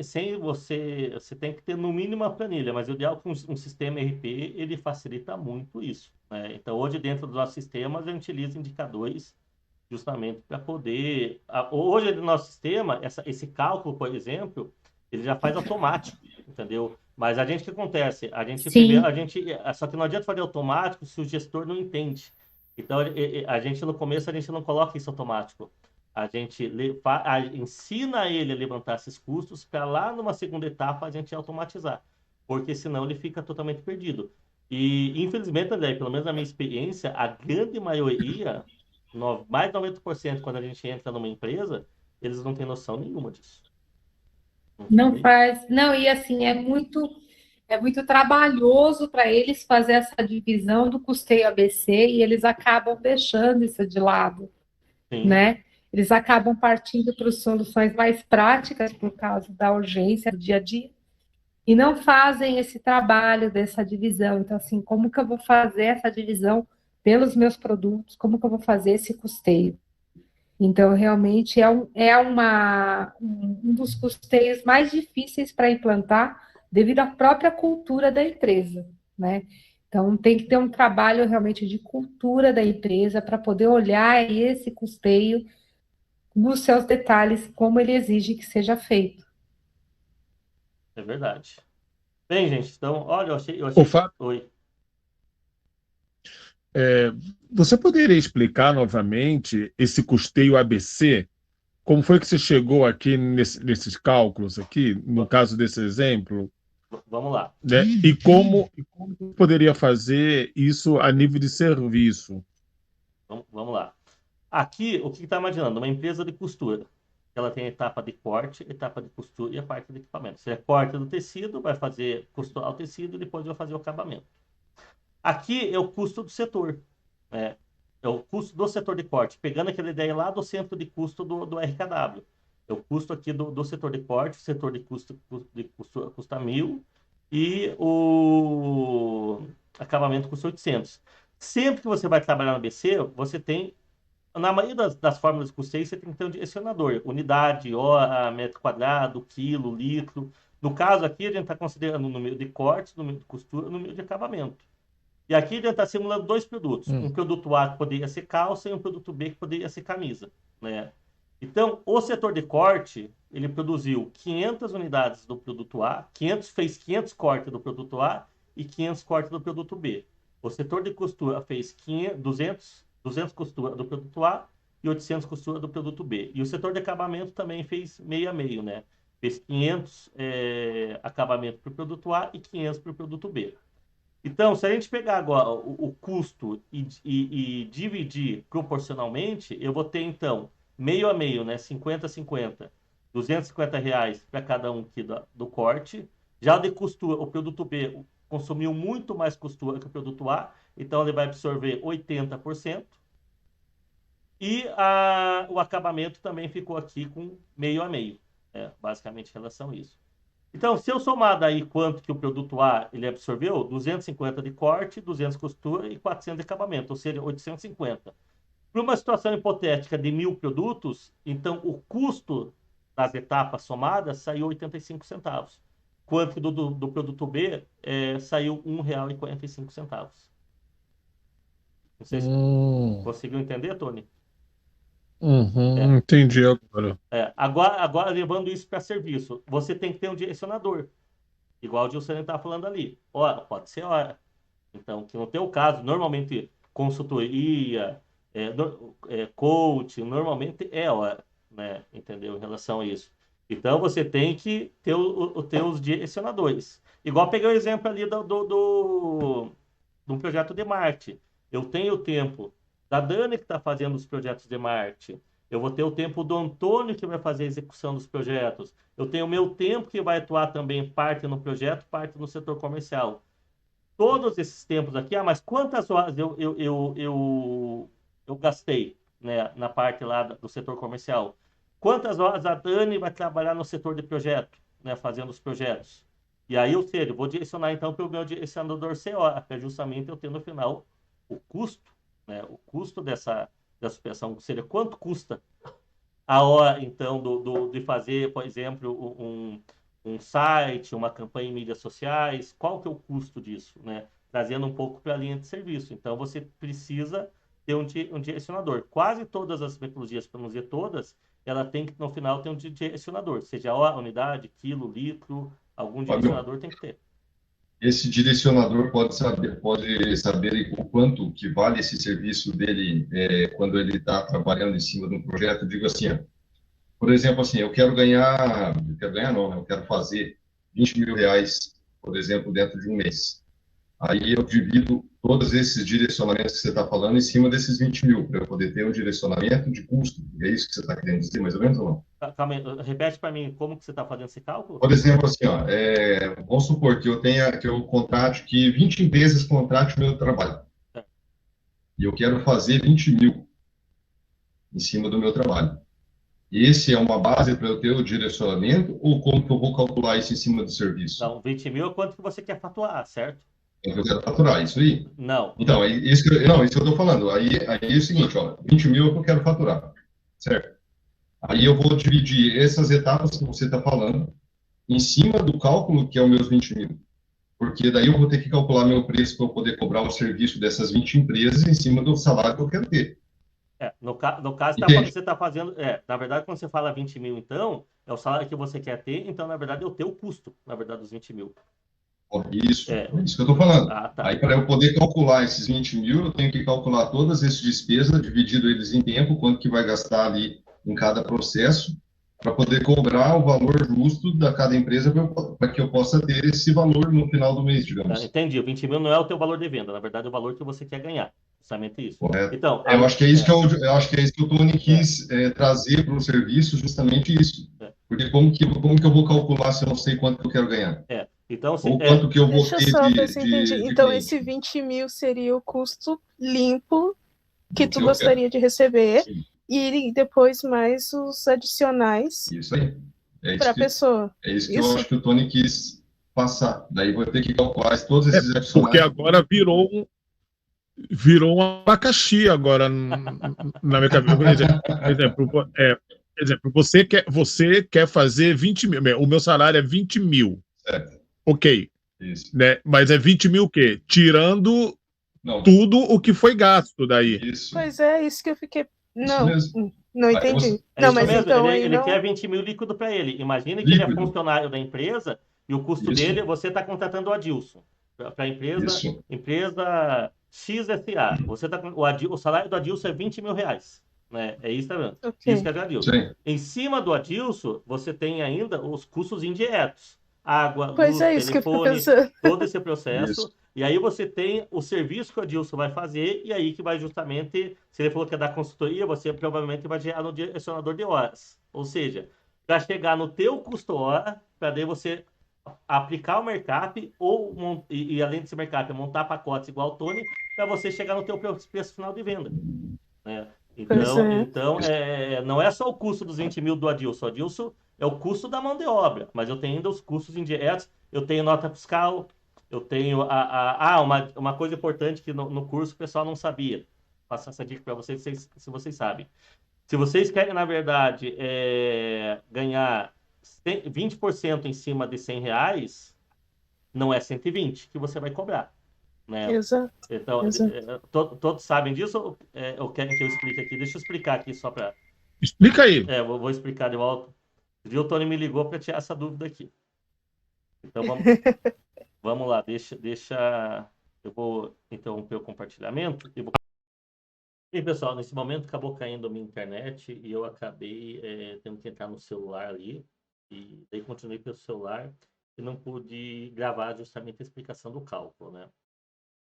Sem você tem que ter no mínimo a planilha, mas o ideal é que um sistema ERP ele facilita muito isso, né? Então, hoje dentro dos nossos sistemas a gente utiliza indicadores justamente para poder... Hoje no nosso sistema, esse cálculo, por exemplo, ele já faz automático, entendeu? Mas o que acontece? Só que não adianta fazer automático se o gestor não entende. Então, no começo a gente não coloca isso automático. A gente ensina ele a levantar esses custos para lá numa segunda etapa a gente automatizar, porque senão ele fica totalmente perdido. E infelizmente, André, pelo menos na minha experiência, a grande maioria, mais de 90%, quando a gente entra numa empresa, eles não têm noção nenhuma disso. Não faz. Não, e assim, é muito trabalhoso para eles fazer essa divisão do custeio ABC e eles acabam deixando isso de lado, Sim. né? Eles acabam partindo para soluções mais práticas por causa da urgência do dia a dia e não fazem esse trabalho dessa divisão. Então, assim, como que eu vou fazer essa divisão pelos meus produtos? Como que eu vou fazer esse custeio? Então, realmente, um dos custeios mais difíceis para implantar devido à própria cultura da empresa, né? Então, tem que ter um trabalho realmente de cultura da empresa para poder olhar esse custeio nos seus detalhes, como ele exige que seja feito. É verdade. Bem, gente, então, olha, eu achei... Fábio, Oi. Você poderia explicar novamente esse custeio ABC? como foi que você chegou aqui nesses cálculos aqui, no caso desse exemplo, Vamos lá. né? E como você poderia fazer isso a nível de serviço? Vamos lá. Aqui, o que você está imaginando? Uma empresa de costura. Ela tem a etapa de corte, etapa de costura e a parte de equipamento. Você corta do tecido, vai fazer costurar o tecido e depois vai fazer o acabamento. Aqui é o custo do setor, né? É o custo do setor de corte, pegando aquela ideia lá do centro de custo do RKW. É o custo aqui do setor de corte, o setor de costura custa 1.000 e o acabamento custa 800. Sempre que você vai trabalhar no BC, você tem, na maioria das fórmulas de custeio, você tem que ter um direcionador. Unidade, hora, metro quadrado, quilo, litro. No caso aqui, a gente está considerando o número de cortes, o número de costura, o número de acabamento. E aqui a gente está simulando 2 produtos. Um produto A que poderia ser calça e um produto B que poderia ser camisa, né? Então, o setor de corte, ele produziu 500 unidades do produto A, fez 500 cortes do produto A e 500 cortes do produto B. O setor de costura fez 200 costura do produto A e 800 costura do produto B. E o setor de acabamento também fez meio a meio, né? Fez 500 acabamento para o produto A e 500 para o produto B. Então, se a gente pegar agora o custo e dividir proporcionalmente, eu vou ter, então, meio a meio, né? 50-50, R$ 250 para cada um aqui do corte. Já de costura, o produto B consumiu muito mais costura que o produto A, então ele vai absorver 80%. E o acabamento também ficou aqui com meio a meio, basicamente em relação a isso. Então, se eu somar daí quanto que o produto A ele absorveu, 250 de corte, 200 costura e 400 de acabamento, ou seja, 850. Para uma situação hipotética de 1.000 produtos, então o custo das etapas somadas saiu 85 centavos. Quanto que do produto B saiu R$ 1,45. Não sei se conseguiu entender, Tony? Entendi agora. Agora, levando isso para serviço, você tem que ter um direcionador. Igual o Gilson estava falando ali. Hora, pode ser hora. Então, que no teu caso, normalmente, consultoria, coaching, normalmente é hora, né? Entendeu? Em relação a isso. Então, você tem que ter os direcionadores. Igual peguei o exemplo ali do projeto de marketing. Eu tenho o tempo da Dani, que está fazendo os projetos de marketing. Eu vou ter o tempo do Antônio, que vai fazer a execução dos projetos. Eu tenho o meu tempo, que vai atuar também parte no projeto, parte no setor comercial. Todos esses tempos aqui, mas quantas horas eu gastei, né, na parte lá do setor comercial? Quantas horas a Dani vai trabalhar no setor de projeto, né, fazendo os projetos? E aí, ou seja, eu vou direcionar então para o meu direcionador CO, para justamente eu ter no final o custo, né, o custo dessa operação, ou seja, quanto custa a hora, então, de fazer, por exemplo, um site, uma campanha em mídias sociais, qual que é o custo disso, né? Trazendo um pouco para a linha de serviço. Então, você precisa ter um direcionador. Quase todas as metodologias, para não dizer todas, ela tem que, no final, ter um direcionador, seja hora, unidade, quilo, litro, algum direcionador tem que ter. Esse direcionador pode saber o quanto que vale esse serviço dele quando ele está trabalhando em cima de um projeto. Eu digo assim, por exemplo, assim, eu quero fazer R$ 20.000, por exemplo, dentro de um mês. Aí eu divido todos esses direcionamentos que você está falando em cima desses 20.000, para eu poder ter um direcionamento de custo. É isso que você está querendo dizer, mais ou menos, ou não? Calma aí, repete para mim como que você está fazendo esse cálculo? Por exemplo, assim, vamos supor que eu contrate, que 20 empresas contratem o meu trabalho. E eu quero fazer 20.000 em cima do meu trabalho. Esse é uma base para eu ter o direcionamento, ou como que eu vou calcular isso em cima do serviço? Não, 20.000 é quanto que você quer faturar, certo? Eu quero faturar, isso aí? Não. Então, isso que eu estou falando. Aí é o seguinte, 20.000 é o que eu quero faturar, certo? Aí eu vou dividir essas etapas que você está falando em cima do cálculo que é os meus 20.000. Porque daí eu vou ter que calcular meu preço para eu poder cobrar o serviço dessas 20 empresas em cima do salário que eu quero ter. No caso, você está fazendo... na verdade, quando você fala 20.000, então, é o salário que você quer ter, então, na verdade, é o teu custo, na verdade, dos 20.000. Isso, é isso que eu estou falando. Tá. Aí, para eu poder calcular esses 20.000, eu tenho que calcular todas essas despesas, dividido eles em tempo, quanto que vai gastar ali em cada processo, para poder cobrar o valor justo da cada empresa para que eu possa ter esse valor no final do mês, digamos. Entendi. O 20 mil não é o teu valor de venda, na verdade é o valor que você quer ganhar. Justamente isso. Correto. Então, Eu acho que é isso eu acho que é isso que o Tony quis trazer para o serviço, justamente isso. Porque como que eu vou calcular se eu não sei quanto eu quero ganhar? Então, Ou quanto que eu vou Deixa eu ter só ver se eu entendi. de Então, cliente? esse 20 mil seria o custo limpo que Do tu que eu gostaria de receber, Sim, e depois mais os adicionais isso aí. para a pessoa. É isso que eu Isso? acho que o Tony quis passar. Daí vou ter que calcular todos É, esses porque adicionais. agora virou um abacaxi agora na minha cabeça. Exemplo, você quer fazer 20 mil. O meu salário é 20 mil. Certo. Ok. Isso. Né? Mas é 20 mil o quê? Tirando Não, tudo o que foi gasto daí. isso. Pois é, isso que eu fiquei. Isso Não, mesmo. não Aí entendi. é Não, isso mas mesmo. então Ele, aí ele não. quer 20 mil líquido para ele. Imagine que ele é Líquido. funcionário da empresa e o custo Isso. dele, você está contratando o Adilson para a empresa XSA. Você tá, o salário do Adilson é 20 mil reais. Né? É isso, tá vendo? Ok. Isso que é do Adilson. Sim. Em cima do Adilson, você tem ainda os custos indiretos. Água, Pois luz, é, isso que eu fico telefone, pensando. todo esse processo. Isso. E aí você tem o serviço que o Adilson vai fazer, e aí que vai justamente, se ele falou que é da consultoria, você provavelmente vai gerar no direcionador de horas. Ou seja, para chegar no teu custo hora, para daí você aplicar o markup, e além desse markup, montar pacotes igual o Tony, para você chegar no teu preço final de venda. Né? Pois é. Então não é só o custo dos 20 mil do Adilson. O Adilson é o custo da mão de obra, mas eu tenho ainda os custos indiretos, eu tenho nota fiscal, eu tenho uma coisa importante que no curso o pessoal não sabia. Vou passar essa dica para vocês, se vocês sabem. Se vocês querem, na verdade, ganhar 20% em cima de 100 reais, não é 120 que você vai cobrar. Né? Exato. Então, Exato. todos sabem disso ou querem que eu explique aqui? Deixa eu explicar aqui só para... Explica aí. Vou explicar de volta. O Tony me ligou para tirar essa dúvida aqui. Então, vamos lá. Deixa... Eu vou interromper o compartilhamento. E, pessoal, nesse momento acabou caindo a minha internet e eu acabei tendo que entrar no celular ali. E daí continuei pelo celular e não pude gravar justamente a explicação do cálculo, né?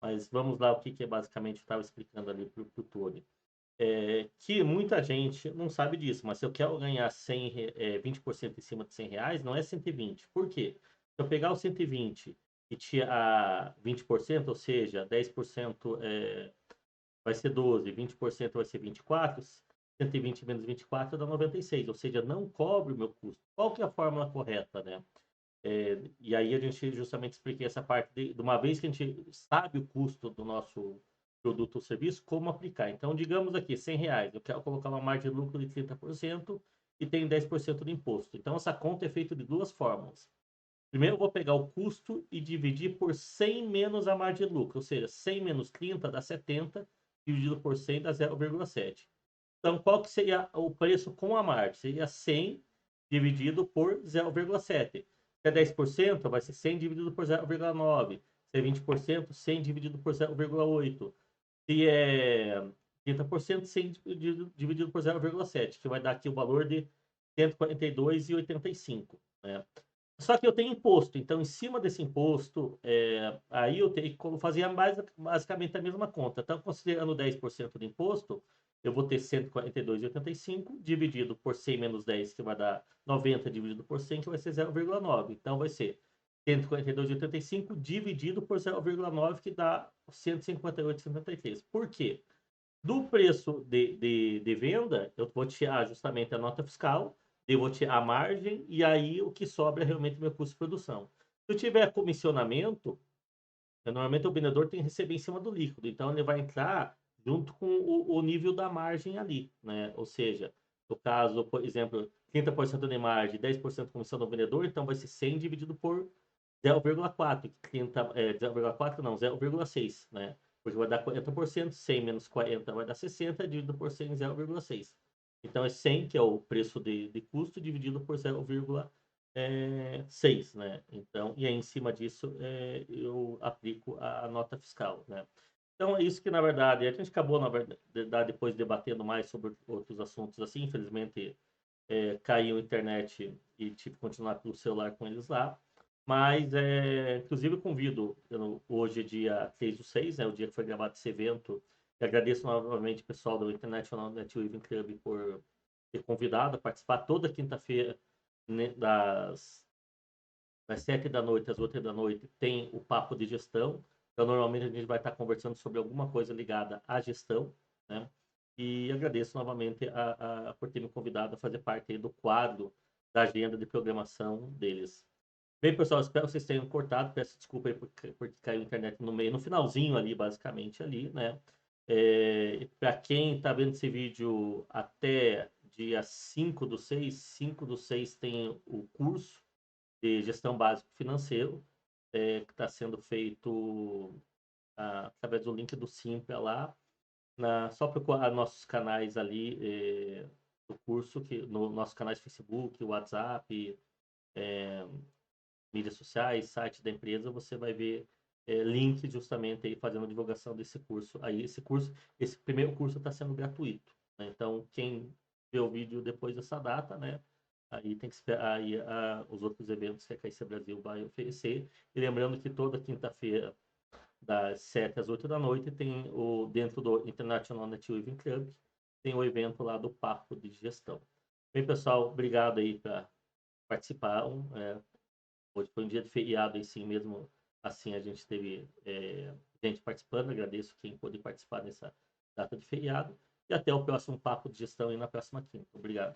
Mas vamos lá, o que basicamente eu estava explicando ali para o Tony. Que muita gente não sabe disso, mas se eu quero ganhar 20% em cima de 100 reais, não é 120. Por quê? Se eu pegar o 120 e tirar 20%, ou seja, 10% vai ser 12, 20% vai ser 24, 120 menos 24 dá 96, ou seja, não cobre o meu custo. Qual que é a fórmula correta, né? E aí a gente justamente expliquei essa parte de uma vez que a gente sabe o custo do nosso produto ou serviço, como aplicar. Então, digamos aqui, 100 reais, eu quero colocar uma margem de lucro de 30% e tem 10% de imposto. Então, essa conta é feita de duas fórmulas. Primeiro, eu vou pegar o custo e dividir por 100 menos a margem de lucro, ou seja, 100 menos 30 dá 70, dividido por 100 dá 0,7. Então, qual que seria o preço com a margem? Seria 100 dividido por 0,7. Se é 10%, vai ser 100 dividido por 0,9. Se é 20%, 100 dividido por 0,8. Se é 30%, 100 dividido por 0,7, que vai dar aqui o valor de 142,85. Né? Só que eu tenho imposto, então em cima desse imposto, aí eu tenho que fazer basicamente a mesma conta. Então, considerando 10% de imposto, eu vou ter 142,85 dividido por 100 menos 10, que vai dar 90 dividido por 100, que vai ser 0,9. Então, vai ser 142,85 dividido por 0,9, que dá 158,73. Por quê? Do preço de venda, eu vou tirar justamente a nota fiscal, eu vou tirar a margem, e aí o que sobra é realmente o meu custo de produção. Se eu tiver comissionamento, normalmente o vendedor tem que receber em cima do líquido, então ele vai entrar junto com o nível da margem ali, né? Ou seja, no caso, por exemplo, 30% de margem, 10% de comissão do vendedor, então vai ser 100 dividido por 0,4, 0,4 não, 0,6, né? Porque vai dar 40%, 100 menos 40 vai dar 60, dividido por 100, 0,6. Então é 100, que é o preço de custo, dividido por 0,6, né? Então, e aí em cima disso eu aplico a nota fiscal, né? Então é isso que, na verdade, a gente acabou, na verdade, depois debatendo mais sobre outros assuntos assim. Infelizmente, caiu a internet e tive que continuar pelo celular com eles lá. Mas, inclusive, convido, hoje é dia 3/6, né, o dia que foi gravado esse evento, e agradeço novamente o pessoal do International Netweaving Club por ter convidado a participar toda quinta-feira, né, das 7 da noite às 8 da noite, tem o papo de gestão. Então, normalmente a gente vai estar conversando sobre alguma coisa ligada à gestão, né? E agradeço novamente por ter me convidado a fazer parte aí do quadro da agenda de programação deles. Bem, pessoal, espero que vocês tenham cortado. Peço desculpa aí porque caiu a internet no meio, no finalzinho ali, basicamente ali, né? Para quem está vendo esse vídeo até dia 5/6, 5/6 tem o curso de gestão básico financeiro, que está sendo feito através do link do Simpla lá. Só procurar nossos canais ali do curso, no nossos canais Facebook, WhatsApp, mídias sociais, site da empresa, você vai ver link justamente aí fazendo a divulgação desse curso. Aí esse primeiro curso está sendo gratuito, né? Então, quem vê o vídeo depois dessa data, né? Aí tem que esperar aí, os outros eventos que a KIC Brasil vai oferecer. E lembrando que toda quinta-feira, das 7 às 8 da noite, tem dentro do International Netweaving Club, tem o evento lá do Papo de Gestão. Bem, pessoal, obrigado aí para participar. Hoje foi um dia de feriado, assim mesmo, assim a gente teve gente participando. Agradeço quem pôde participar dessa data de feriado. E até o próximo Papo de Gestão aí na próxima quinta. Obrigado.